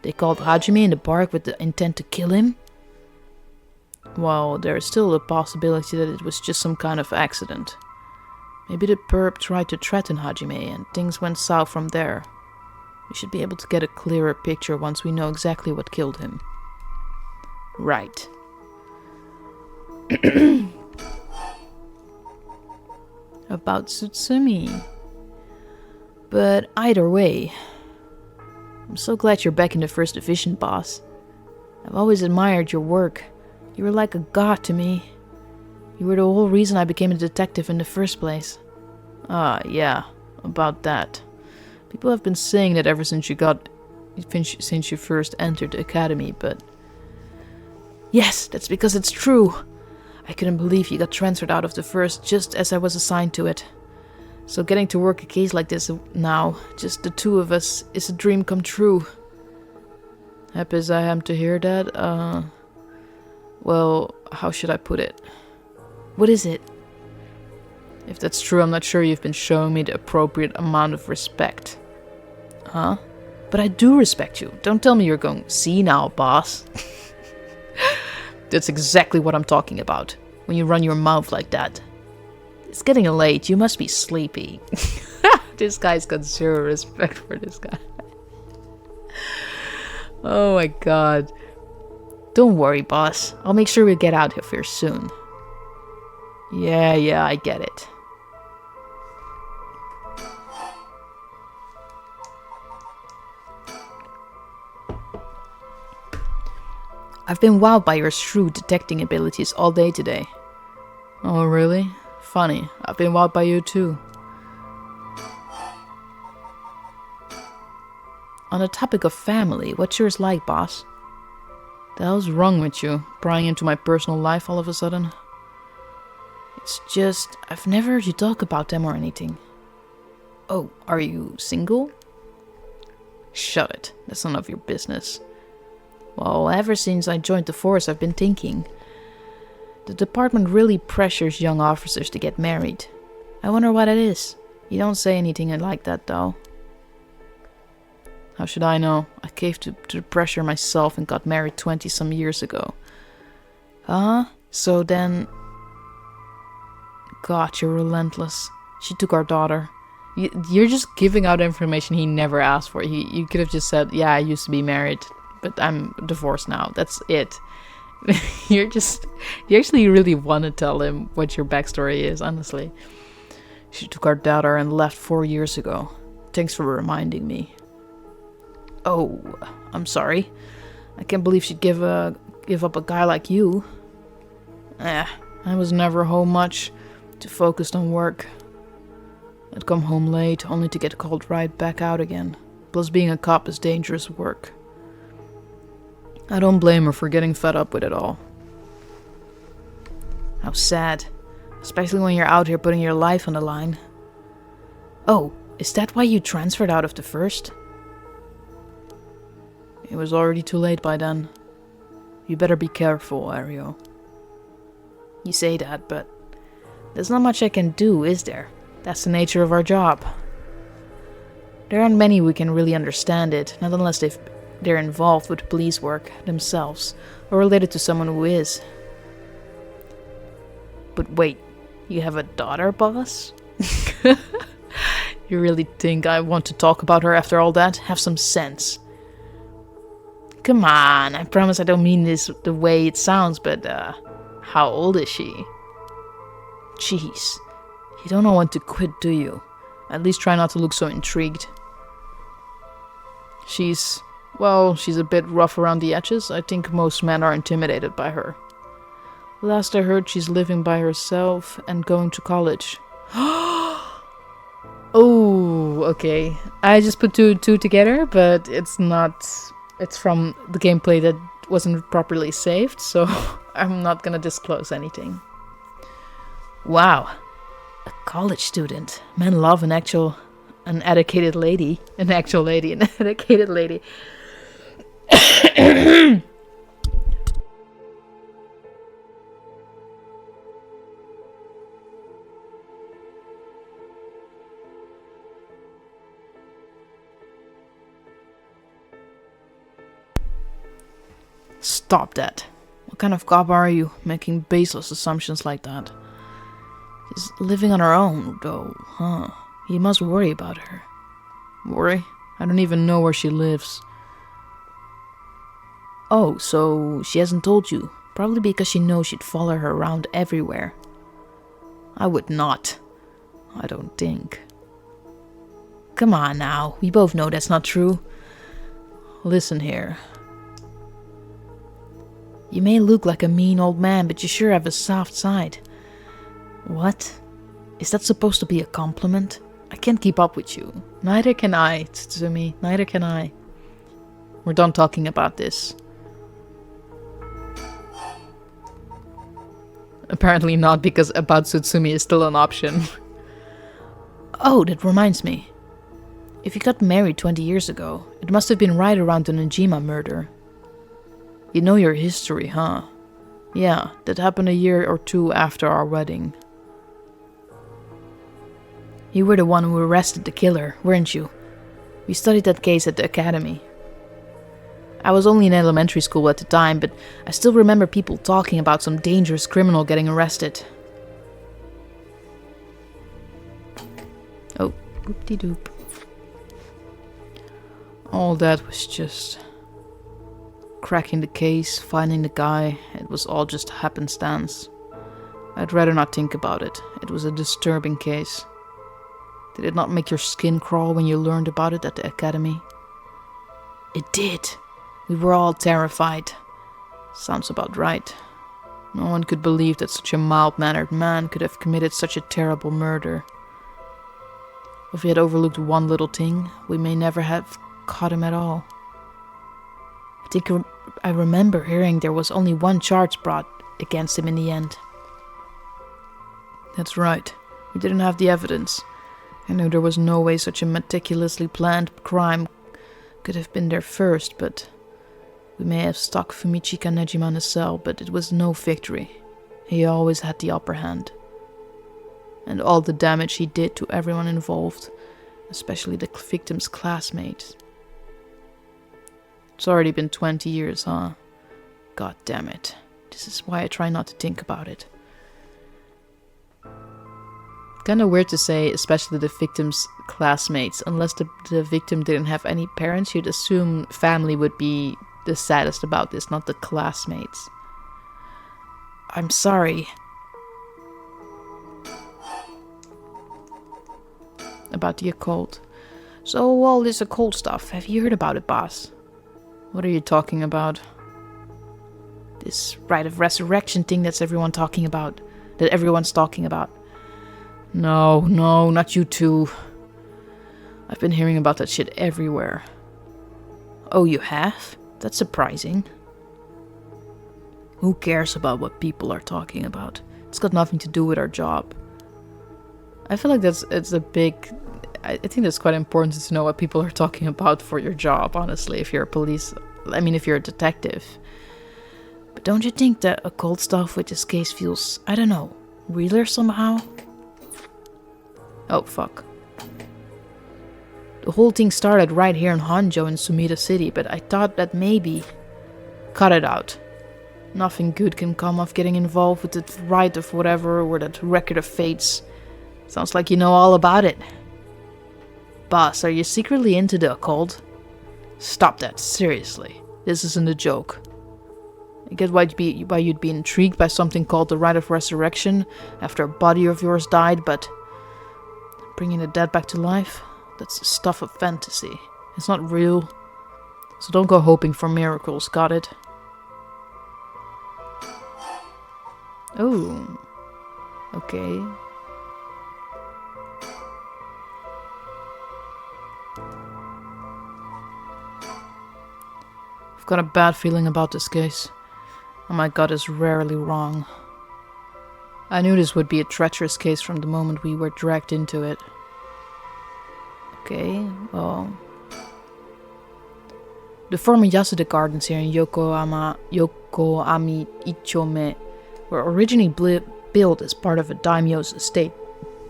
Speaker 1: they called Hajime in the park with the intent to kill him? Well, there is still a possibility that it was just some kind of accident. Maybe the perp tried to threaten Hajime and things went south from there. We should be able to get a clearer picture once we know exactly what killed him. Right. About Tsutsumi. But either way, I'm so glad you're back in the first division, boss. I've always admired your work. You were like a god to me. You were the whole reason I became a detective in the first place. Ah, yeah, about that. People have been saying that ever since you first entered the academy, but... Yes, that's because it's true. I couldn't believe you got transferred out of the first just as I was assigned to it. So getting to work a case like this now, just the two of us, is a dream come true. Happy as I am to hear that, well, how should I put it? What is it? If that's true, I'm not sure you've been showing me the appropriate amount of respect. Huh? But I do respect you. Don't tell me you're going, see now, boss. That's exactly what I'm talking about. When you run your mouth like that. It's getting late. You must be sleepy. This guy's got zero respect for this guy. Oh my god. Don't worry, boss. I'll make sure we get out of here soon. Yeah, I get it. I've been wowed by your shrewd detecting abilities all day today. Oh, really? Funny. I've been wowed by you too. On the topic of family, what's yours like, boss? The hell's wrong with you? Prying into my personal life all of a sudden? It's just, I've never heard you talk about them or anything. Oh, are you single? Shut it. That's none of your business. Well, ever since I joined the force, I've been thinking. The department really pressures young officers to get married. I wonder what it is. You don't say anything like that, though. How should I know? I caved to the pressure myself and got married 20-some years ago. So then... God, you're relentless. She took our daughter. You're just giving out information he never asked for. You could have just said, yeah, I used to be married, but I'm divorced now. That's it. You actually really want to tell him what your backstory is, honestly. She took our daughter and left 4 years ago. Thanks for reminding me. Oh, I'm sorry. I can't believe she'd give up a guy like you. I was never home much, too focused on work. I'd come home late, only to get called right back out again. Plus being a cop is dangerous work. I don't blame her for getting fed up with it all. How sad. Especially when you're out here putting your life on the line. Oh, is that why you transferred out of the first? It was already too late by then. You better be careful, Ario. You say that, but there's not much I can do, is there? That's the nature of our job. There aren't many who can really understand it, not unless they're involved with police work themselves, or related to someone who is. But wait, you have a daughter, boss? You really think I want to talk about her after all that? Have some sense. Come on, I promise I don't mean this the way it sounds, but how old is she? Jeez, you don't know when to quit, do you? At least try not to look so intrigued. She's a bit rough around the edges. I think most men are intimidated by her. Last I heard, she's living by herself and going to college. Oh, okay. I just put two together, but it's not... It's from the gameplay that wasn't properly saved, so I'm not gonna disclose anything. Wow. A college student. Men love an educated lady. An educated lady. Stop that. What kind of cop are you, making baseless assumptions like that? She's living on her own, though, huh? You must worry about her. Worry? I don't even know where she lives. Oh, so she hasn't told you. Probably because she knows you'd follow her around everywhere. I would not. I don't think. Come on now, we both know that's not true. Listen here. You may look like a mean old man, but you sure have a soft side. What? Is that supposed to be a compliment? I can't keep up with you. Neither can I, Tsutsumi. Neither can I. We're done talking about this. Apparently not, because about Tsutsumi is still an option. Oh, that reminds me. If you got married 20 years ago, it must have been right around the Najima murder. You know your history, huh? Yeah, that happened a year or two after our wedding. You were the one who arrested the killer, weren't you? We studied that case at the academy. I was only in elementary school at the time, but I still remember people talking about some dangerous criminal getting arrested. Oh, whoop-de-doop. All that was just... cracking the case, finding the guy, it was all just happenstance. I'd rather not think about it. It was a disturbing case. Did it not make your skin crawl when you learned about it at the academy? It did. We were all terrified. Sounds about right. No one could believe that such a mild-mannered man could have committed such a terrible murder. If we had overlooked one little thing, we may never have caught him at all. I remember hearing there was only one charge brought against him in the end. That's right. We didn't have the evidence. I know there was no way such a meticulously planned crime could have been there first, but we may have stuck Fumichika Nejima in a cell, but it was no victory. He always had the upper hand. And all the damage he did to everyone involved, especially the victim's classmates. It's already been 20 years, huh? God damn it. This is why I try not to think about it. Kinda weird to say, especially the victim's classmates. Unless the victim didn't have any parents, you'd assume family would be the saddest about this, not the classmates. I'm sorry. About the occult. So, all this occult stuff, have you heard about it, boss? What are you talking about? This rite of resurrection thing that everyone's talking about. No, not you too. I've been hearing about that shit everywhere. Oh, you have? That's surprising. Who cares about what people are talking about? It's got nothing to do with our job. I feel like I think that's quite important to know what people are talking about for your job, honestly, if you're if you're a detective. But don't you think that occult stuff with this case feels, I don't know, realer somehow? Oh, fuck. The whole thing started right here in Hanjo in Sumida City, but I thought that maybe... Cut it out. Nothing good can come of getting involved with that rite of whatever, or that record of fates. Sounds like you know all about it. Boss, are you secretly into the occult? Stop that, seriously. This isn't a joke. I get why you'd be intrigued by something called the Rite of Resurrection after a body of yours died, but bringing the dead back to life? That's the stuff of fantasy. It's not real. So don't go hoping for miracles, got it? Oh. Okay. I've got a bad feeling about this case. And my gut is rarely wrong. I knew this would be a treacherous case from the moment we were dragged into it. Okay, well... The former Yasuda Gardens here in Yokoami Ichome were originally built as part of a daimyo's estate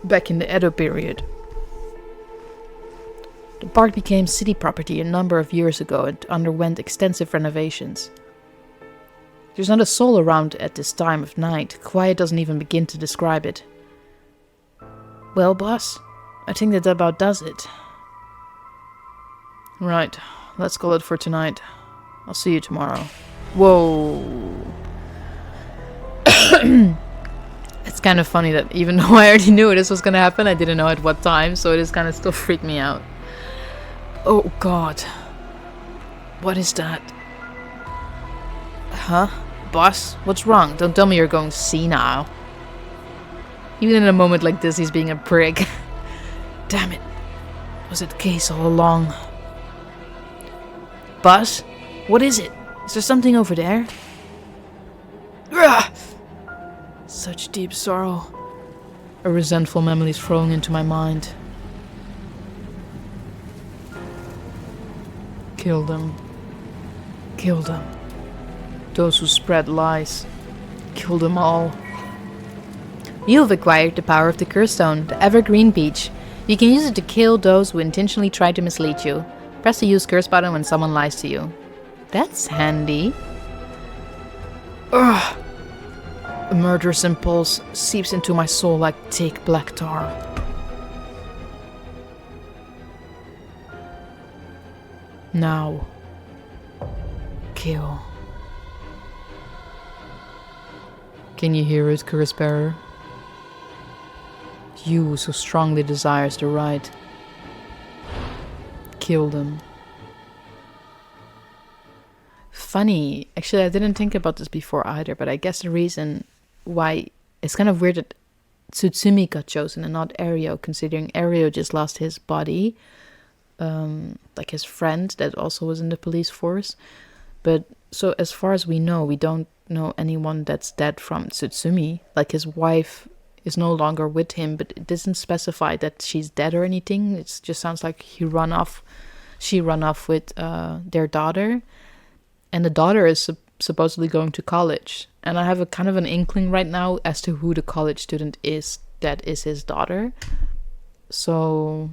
Speaker 1: back in the Edo period. The park became city property a number of years ago and underwent extensive renovations. There's not a soul around at this time of night. Quiet doesn't even begin to describe it. Well, boss, I think that about does it. Right, let's call it for tonight. I'll see you tomorrow. Whoa. It's kind of funny that even though I already knew this was gonna happen, I didn't know at what time, so it is kind of still freaked me out. Oh god. What is that? Huh? Boss? What's wrong? Don't tell me you're going senile. Even in a moment like this, he's being a prick. Damn it. Was it the case all along? Boss? What is it? Is there something over there? Ugh! Such deep sorrow. A resentful memory is flowing into my mind. Kill them. Kill them. Those who spread lies. Kill them all. You have acquired the power of the Curse Stone, the Evergreen Peach. You can use it to kill those who intentionally try to mislead you. Press the use curse button when someone lies to you. That's handy. Ugh. A murderous impulse seeps into my soul like thick black tar. Now. Kill. Can you hear it, Curse Bearer? You who so strongly desires the right. Kill them. Funny. Actually, I didn't think about this before either, but I guess the reason why... It's kind of weird that Tsutsumi got chosen and not Ario, considering Ario just lost his body. Like his friend that also was in the police force. But so as far as we know, we don't know anyone that's dead from Tsutsumi. Like his wife is no longer with him, but it doesn't specify that she's dead or anything. It just sounds like she run off with their daughter, and the daughter is supposedly going to college. And I have a kind of an inkling right now as to who the college student is that is his daughter. So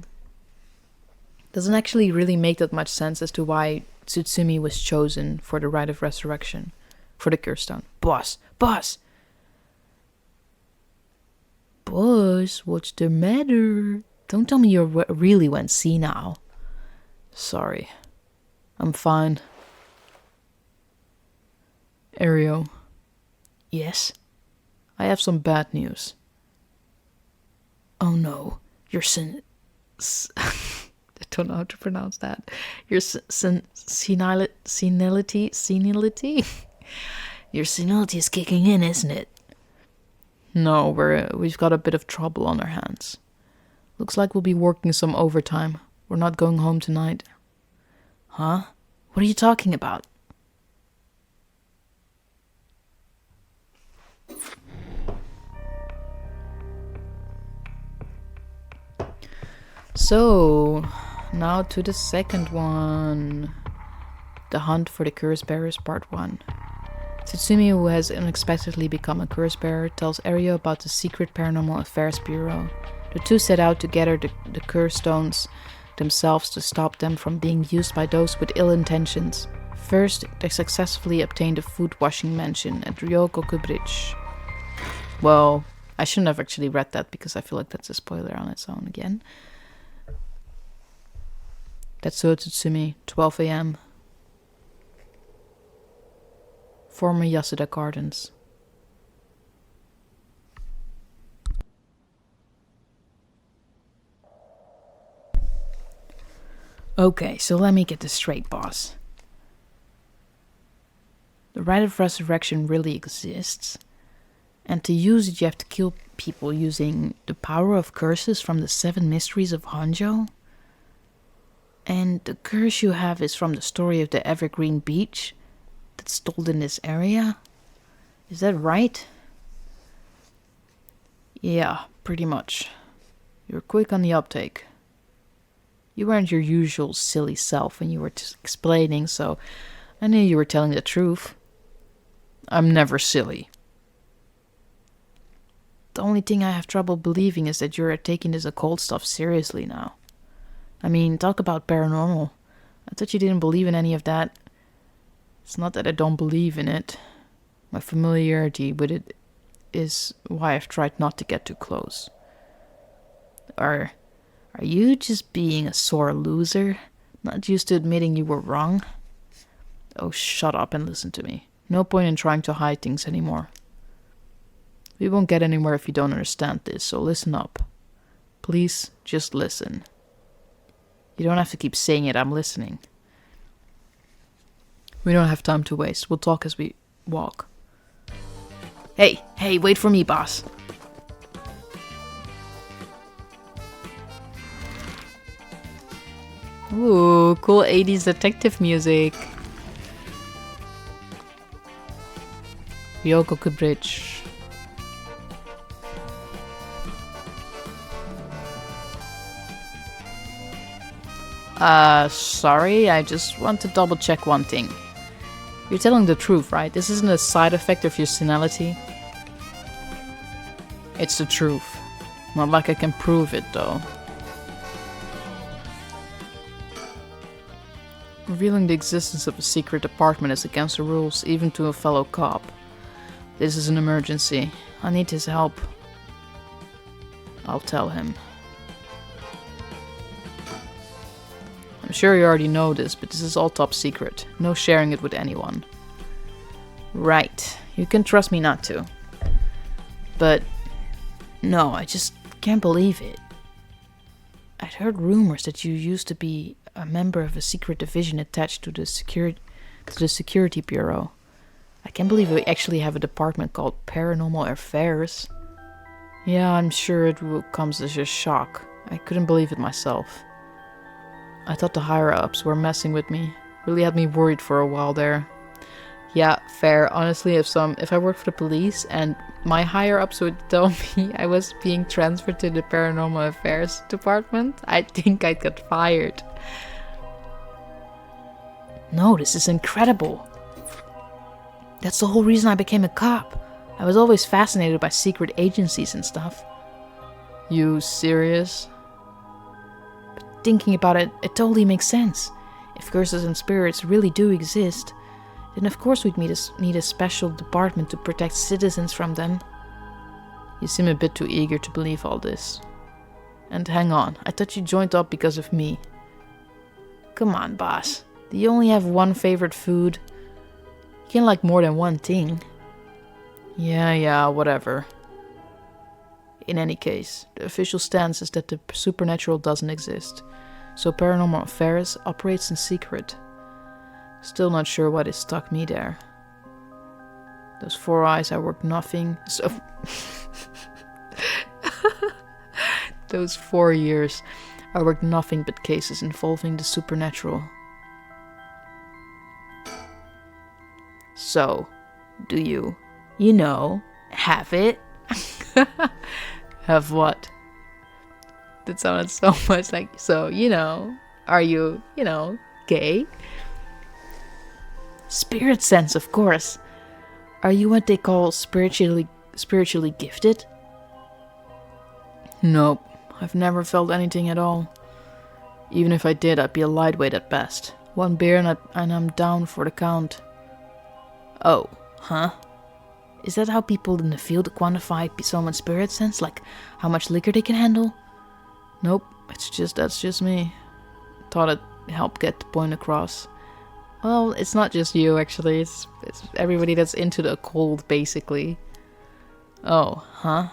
Speaker 1: doesn't actually really make that much sense as to why Tsutsumi was chosen for the Rite of Resurrection, for the Curse Stone. Boss, what's the matter? Don't tell me you really went senile. Sorry, I'm fine. Ario. Yes? I have some bad news. Oh no, your I don't know how to pronounce that. Your senility? Your senility is kicking in, isn't it? No, we've got a bit of trouble on our hands. Looks like we'll be working some overtime. We're not going home tonight. Huh? What are you talking about? So, now to the second one. The Hunt for the Curse Bearers, Part 1. Tsutsumi, who has unexpectedly become a curse bearer, tells Ario about the secret Paranormal Affairs Bureau. The two set out to gather the curse stones themselves to stop them from being used by those with ill intentions. First, they successfully obtained a food washing mansion at Ryogoku Bridge. Well, I shouldn't have actually read that because I feel like that's a spoiler on its own again. That's so Tsutsumi, 12 a.m. Former Yasuda Gardens. Okay, so let me get this straight, boss. The Rite of Resurrection really exists, and to use it you have to kill people using the power of curses from the 7 mysteries of Hanjo. And the curse you have is from the story of the Evergreen Beach that's told in this area. Is that right? Yeah, pretty much. You're quick on the uptake. You weren't your usual silly self when you were just explaining, so I knew you were telling the truth. I'm never silly. The only thing I have trouble believing is that you're taking this occult stuff seriously now. I mean, talk about paranormal. I thought you didn't believe in any of that. It's not that I don't believe in it. My familiarity with it is why I've tried not to get too close. Are you just being a sore loser? Not used to admitting you were wrong? Oh, shut up and listen to me. No point in trying to hide things anymore. We won't get anywhere if you don't understand this, so listen up. Please, just listen. You don't have to keep saying it, I'm listening. We don't have time to waste. We'll talk as we walk. Hey, wait for me, boss. Ooh, cool 80s detective music. Ryogoku Bridge. Sorry, I just want to double check one thing. You're telling the truth, right? This isn't a side effect of your senility? It's the truth. Not like I can prove it, though. Revealing the existence of a secret department is against the rules, even to a fellow cop. This is an emergency. I need his help. I'll tell him. I'm sure you already know this, but this is all top secret. No sharing it with anyone. Right. You can trust me not to. But no, I just can't believe it. I'd heard rumors that you used to be a member of a secret division attached to the Security Bureau. I can't believe we actually have a department called Paranormal Affairs. Yeah, I'm sure it comes as a shock. I couldn't believe it myself. I thought the higher-ups were messing with me. Really had me worried for a while there. Yeah, fair. Honestly, if I worked for the police and my higher ups would tell me I was being transferred to the paranormal affairs department, I think I'd get fired. No, this is incredible. That's the whole reason I became a cop. I was always fascinated by secret agencies and stuff. You serious? But thinking about it, it totally makes sense. If curses and spirits really do exist, then of course we'd need a special department to protect citizens from them. You seem a bit too eager to believe all this. And hang on, I thought you joined up because of me. Come on, boss. Do you only have one favorite food? You can't like more than one thing. Yeah, whatever. In any case, the official stance is that the supernatural doesn't exist, so Paranormal Affairs operates in secret. Still not sure why they stuck me there. Those 4 eyes, I worked nothing, so... Those 4 years, I worked nothing but cases involving the supernatural. So, do you have it? Have what? That sounded so much like, so, are you, gay? Spirit sense, of course. Are you what they call spiritually gifted? Nope, I've never felt anything at all. Even if I did, I'd be a lightweight at best. 1 beer and I'm down for the count. Oh, huh? Is that how people in the field quantify someone's spirit sense? Like, how much liquor they can handle? Nope, that's just me. Thought it'd help get the point across. Well, it's not just you, actually. It's everybody that's into the occult, basically. Oh, huh?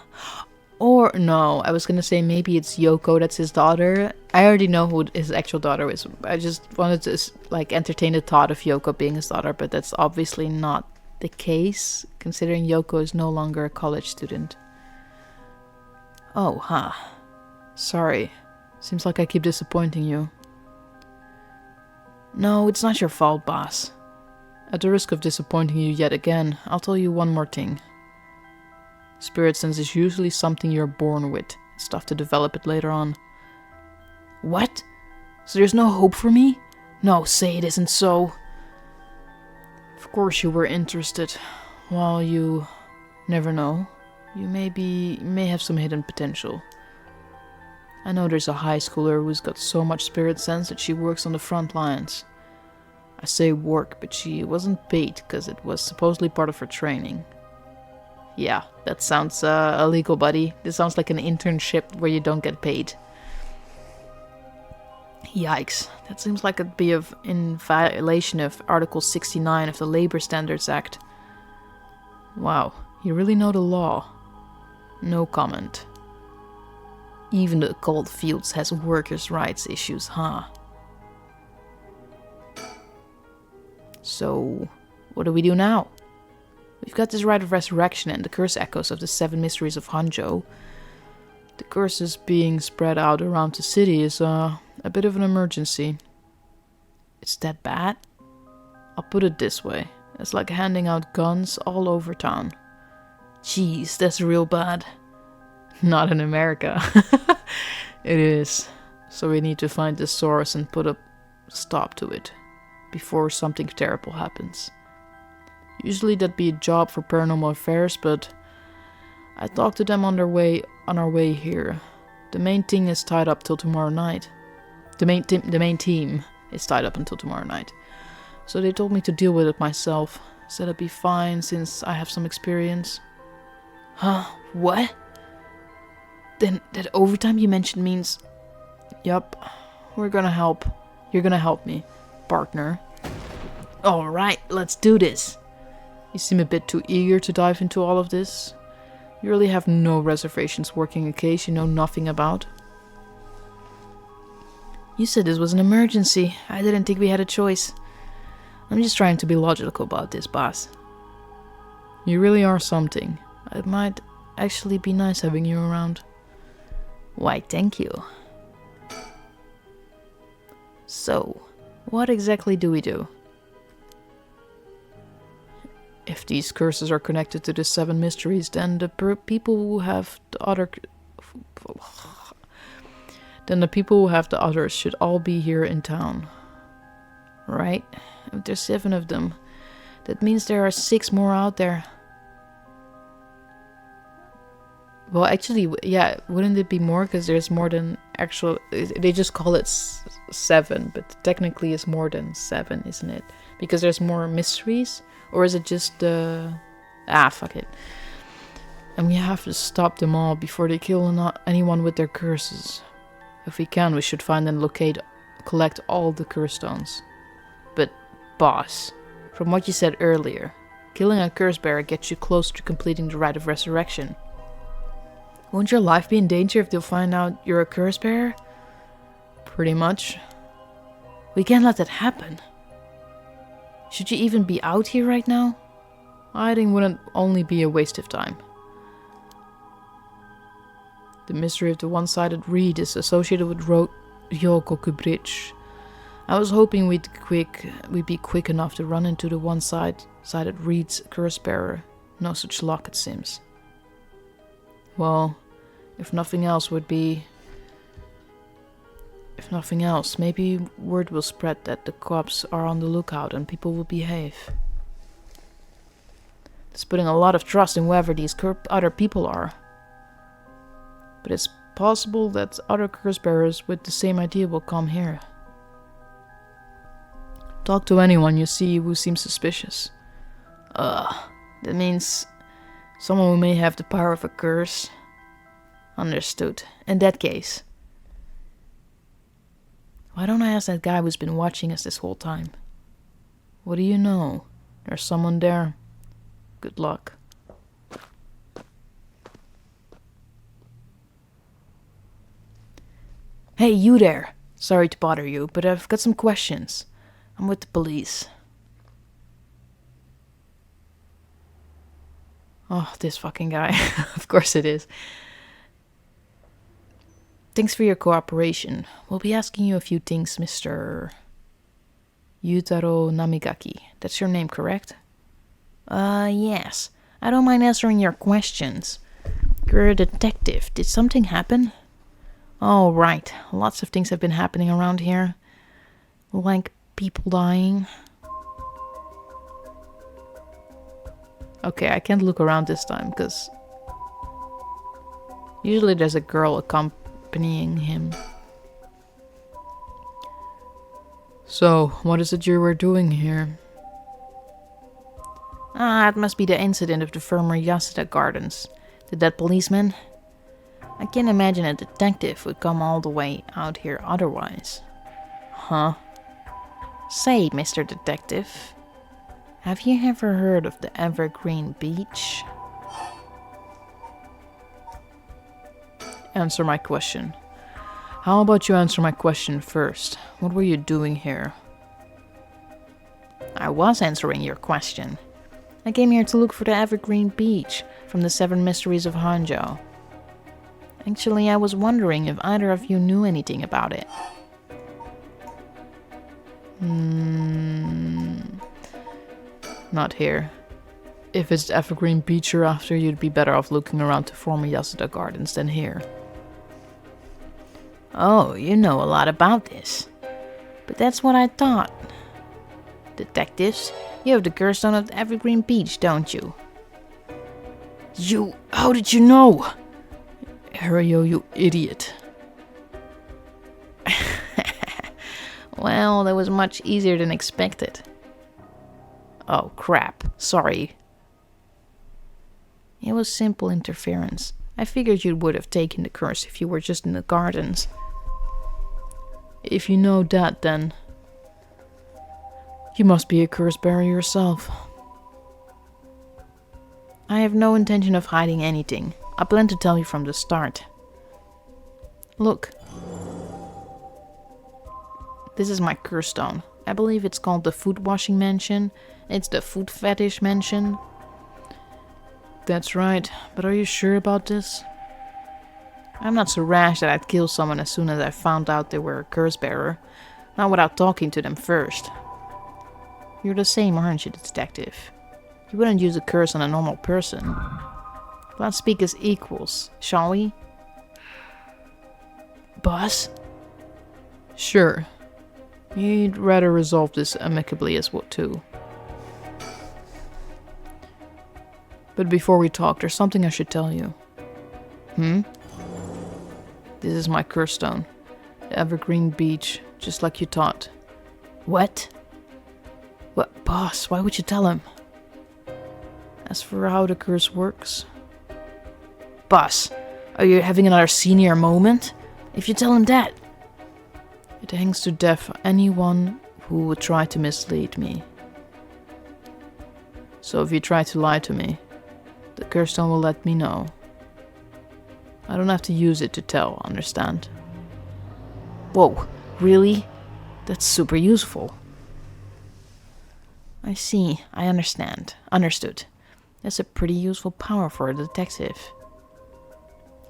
Speaker 1: Or, no, I was gonna say maybe it's Yoko, that's his daughter. I already know who his actual daughter is. I just wanted to, entertain the thought of Yoko being his daughter, but that's obviously not the case, considering Yoko is no longer a college student. Oh, huh. Sorry. Seems like I keep disappointing you. No, it's not your fault, boss. At the risk of disappointing you yet again, I'll tell you one more thing. Spirit sense is usually something you're born with. It's tough to develop it later on. What? So there's no hope for me? No, say it isn't so. Of course you were interested. Well, you never know. You may have some hidden potential. I know there's a high schooler who's got so much spirit sense that she works on the front lines. I say work, but she wasn't paid because it was supposedly part of her training. Yeah, that sounds illegal, buddy. This sounds like an internship where you don't get paid. Yikes, that seems like it'd be in violation of Article 69 of the Labor Standards Act. Wow, you really know the law. No comment. Even the occult fields has workers' rights issues, huh? So, what do we do now? We've got this rite of resurrection and the curse echoes of the 7 mysteries of Hanzhou. The curses being spread out around the city is a bit of an emergency. It's that bad? I'll put it this way. It's like handing out guns all over town. Jeez, that's real bad. Not in America. It is. So we need to find the source and put a stop to it before something terrible happens. Usually that'd be a job for Paranormal Affairs, but I talked to them on our way here. The main thing is tied up till tomorrow night. The main team is tied up until tomorrow night. So they told me to deal with it myself. Said I'd be fine since I have some experience. Huh? What? Then that overtime you mentioned means... Yup. We're gonna help. You're gonna help me, partner. Alright, let's do this. You seem a bit too eager to dive into all of this. You really have no reservations working a case you know nothing about. You said this was an emergency. I didn't think we had a choice. I'm just trying to be logical about this, boss. You really are something. It might actually be nice having you around. Why, thank you. So, what exactly do we do? if these curses are connected to the 7 mysteries, then the people who have the other... Then the people who have the others should all be here in town. Right? If there's 7 of them, that means there are 6 more out there. Well, actually, yeah, wouldn't it be more? Because there's more than actual... They just call it 7, but technically it's more than 7, isn't it? Because there's more mysteries? Or is it just... fuck it. And we have to stop them all before they kill anyone with their curses. If we can, we should find and collect all the curse stones. But, boss, from what you said earlier, killing a curse bearer gets you close to completing the rite of resurrection. Won't your life be in danger if they'll find out you're a curse bearer? Pretty much. We can't let that happen. Should you even be out here right now? Hiding wouldn't only be a waste of time. The mystery of the one-sided reed is associated with Ryokoku Bridge. I was hoping we'd be quick enough to run into the one-sided reed's curse bearer. No such luck, it seems. Well, if nothing else, maybe word will spread that the cops are on the lookout and people will behave. It's putting a lot of trust in whoever these other people are. But it's possible that other curse bearers with the same idea will come here. Talk to anyone you see who seems suspicious. That means someone who may have the power of a curse. Understood. In that case, why don't I ask that guy who's been watching us this whole time? What do you know? There's someone there. Good luck. Hey, you there! Sorry to bother you, but I've got some questions. I'm with the police. Oh, this fucking guy. Of course it is. Thanks for your cooperation. We'll be asking you a few things, Mr. Yutaro Namigaki. That's your name, correct? Yes. I don't mind answering your questions. You're a detective. Did something happen? Oh, right. Lots of things have been happening around here. Like people dying. Okay, I can't look around this time, because usually there's a girl accompanying him. So, what is it you were doing here? It must be the incident of the former Yasuda Gardens. The dead policeman? I can't imagine a detective would come all the way out here otherwise. Huh? Say, Mr. Detective, have you ever heard of the Evergreen Beach? Answer my question. How about you answer my question first? What were you doing here? I was answering your question. I came here to look for the Evergreen Beach from the 7 Mysteries of Hanzhou. Actually, I was wondering if either of you knew anything about it. Not here. If it's the Evergreen Beach you're after, you'd be better off looking around the former Yasuda Gardens than here. Oh, you know a lot about this. But that's what I thought. Detectives, you have the curse stone of the Evergreen Beach, don't you? How did you know? Haruyo, you idiot. Well, that was much easier than expected. Oh, crap. Sorry. It was simple interference. I figured you would have taken the curse if you were just in the gardens. If you know that, then you must be a curse bearer yourself. I have no intention of hiding anything. I plan to tell you from the start. Look. This is my curse stone. I believe it's called the Food Washing Mansion. It's the Food Fetish Mansion. That's right, but are you sure about this? I'm not so rash that I'd kill someone as soon as I found out they were a curse bearer. Not without talking to them first. You're the same, aren't you, detective? You wouldn't use a curse on a normal person. Let's speak as equals, shall we? Boss? Sure. You'd rather resolve this amicably as well too. But before we talk, there's something I should tell you. This is my curse stone. The evergreen beech, just like you taught. What? What, boss? Why would you tell him? As for how the curse works... Boss, are you having another senior moment? If you tell him that... It hangs to death anyone who would try to mislead me. So if you try to lie to me, the curse stone will let me know. I don't have to use it to tell, understand? Whoa, really? That's super useful. I see, I understand. Understood. That's a pretty useful power for a detective.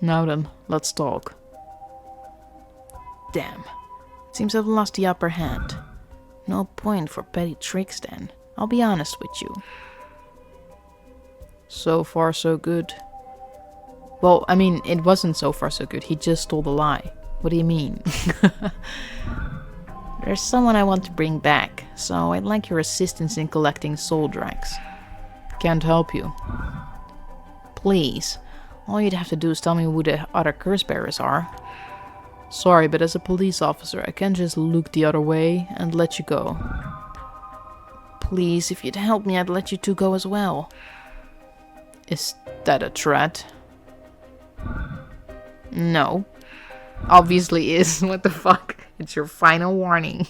Speaker 1: Now then, let's talk. Damn. Seems I've lost the upper hand. No point for petty tricks then. I'll be honest with you. So far so good. Well, I mean, it wasn't so far so good. He just told a lie. What do you mean? There's someone I want to bring back, so I'd like your assistance in collecting soul dregs. Can't help you. Please. All you'd have to do is tell me who the other curse bearers are. Sorry, but as a police officer, I can't just look the other way and let you go. Please, if you'd help me, I'd let you two go as well. Is that a threat? No. Obviously is. What the fuck? It's your final warning.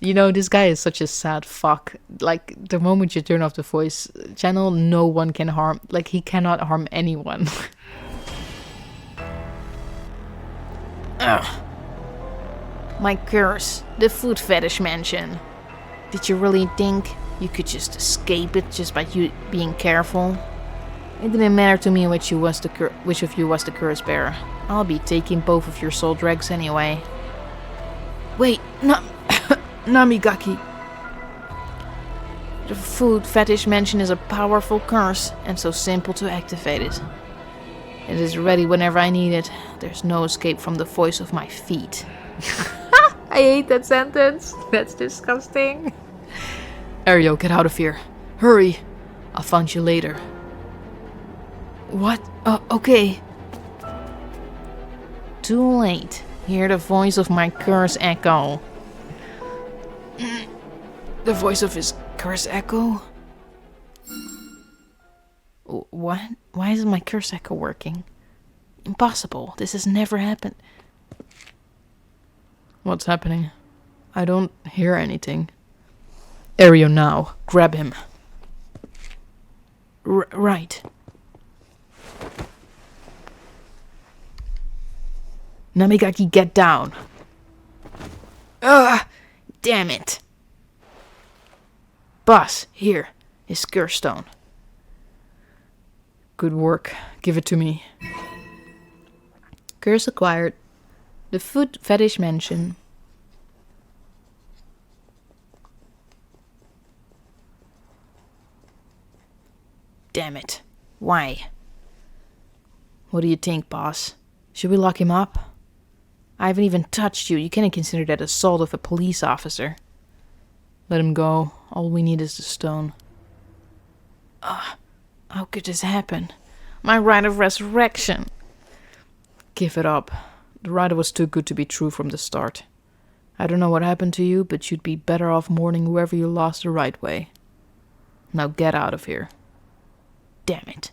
Speaker 1: You know, this guy is such a sad fuck. Like, the moment you turn off the voice channel, no one can harm... Like, he cannot harm anyone. Ugh. My curse. The food fetish mansion. Did you really think you could just escape it just by you being careful? It didn't matter to me which of you was the curse bearer. I'll be taking both of your soul dregs anyway. Wait, no... Namigaki. The food fetish mansion is a powerful curse, and so simple to activate it. It is ready whenever I need it. There's no escape from the voice of my feet. I hate that sentence. That's disgusting. Ariel, get out of here. Hurry. I'll find you later. What? Okay. Too late. Hear the voice of my curse echo. The voice of his curse echo? What? Why isn't my curse echo working? Impossible. This has never happened. What's happening? I don't hear anything. Ario now. Grab him. Right. Namigaki, get down. Ugh! Damn it. Boss, here. His curse stone. Good work. Give it to me. Curse acquired. The food fetish mansion. Damn it. Why? What do you think, boss? Should we lock him up? I haven't even touched you. You can't consider that assault of a police officer. Let him go. All we need is the stone. How could this happen? My rite of resurrection. Give it up. The rite was too good to be true from the start. I don't know what happened to you, but you'd be better off mourning whoever you lost the right way. Now get out of here. Damn it.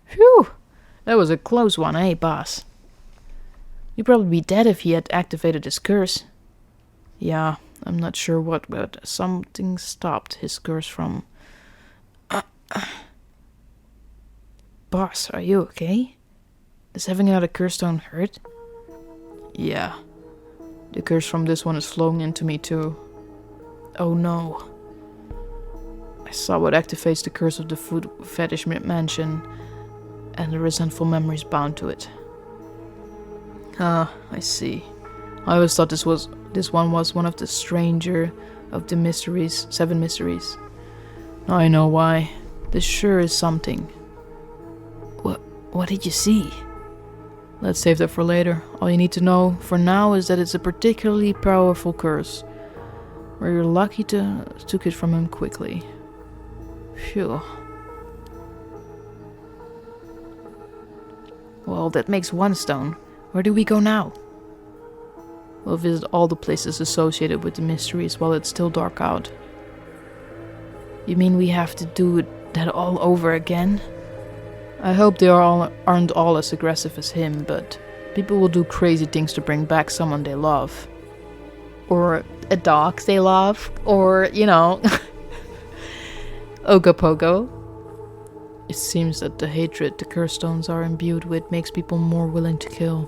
Speaker 1: Phew! That was a close one, eh, boss? You'd probably be dead if he had activated his curse. Yeah, I'm not sure what, but something stopped his curse from... Boss, are you okay? Does having another curse stone hurt? Yeah. The curse from this one is flowing into me too. Oh no. I saw what activates the curse of the food fetish mansion, and the resentful memories bound to it. Ah, I see. I always thought this was This one was one of the stranger of the mysteries, 7 mysteries. Now I know why. This sure is something. What did you see? Let's save that for later. All you need to know for now is that it's a particularly powerful curse. We're lucky to took it from him quickly. Phew. Well, that makes 1 stone. Where do we go now? We'll visit all the places associated with the mysteries while it's still dark out. You mean we have to do that all over again? I hope they aren't all as aggressive as him, but people will do crazy things to bring back someone they love. Or a dog they love, or, you know, Ogopogo. It seems that the hatred the curse stones are imbued with makes people more willing to kill.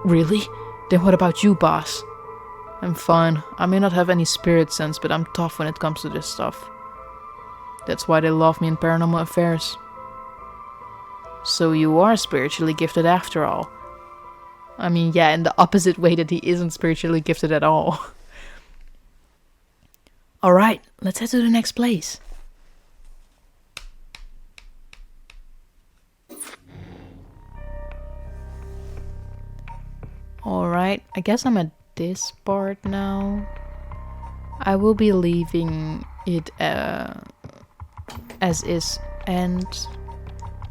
Speaker 1: Really? Then what about you, boss? I'm fine. I may not have any spirit sense, but I'm tough when it comes to this stuff. That's why they love me in paranormal affairs. So you are spiritually gifted after all. I mean, yeah, in the opposite way that he isn't spiritually gifted at all. Alright, let's head to the next place. Alright, I guess I'm at this part now. I will be leaving it as is and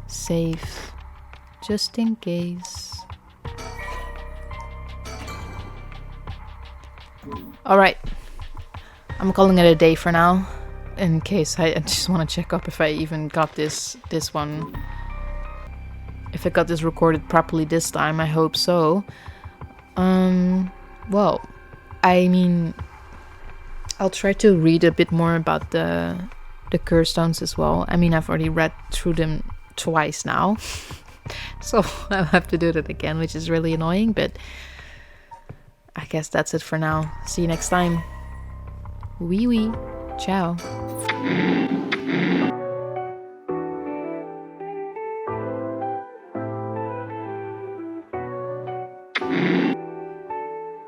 Speaker 1: save just in case. Alright, I'm calling it a day for now, in case I just want to check up if I even got this one. If I got this recorded properly this time, I hope so. Well, I mean, I'll try to read a bit more about the curse stones as well. I mean, I've already read through them twice now, so I'll have to do that again, which is really annoying, but I guess that's it for now. See you next time. Wee wee. Ciao.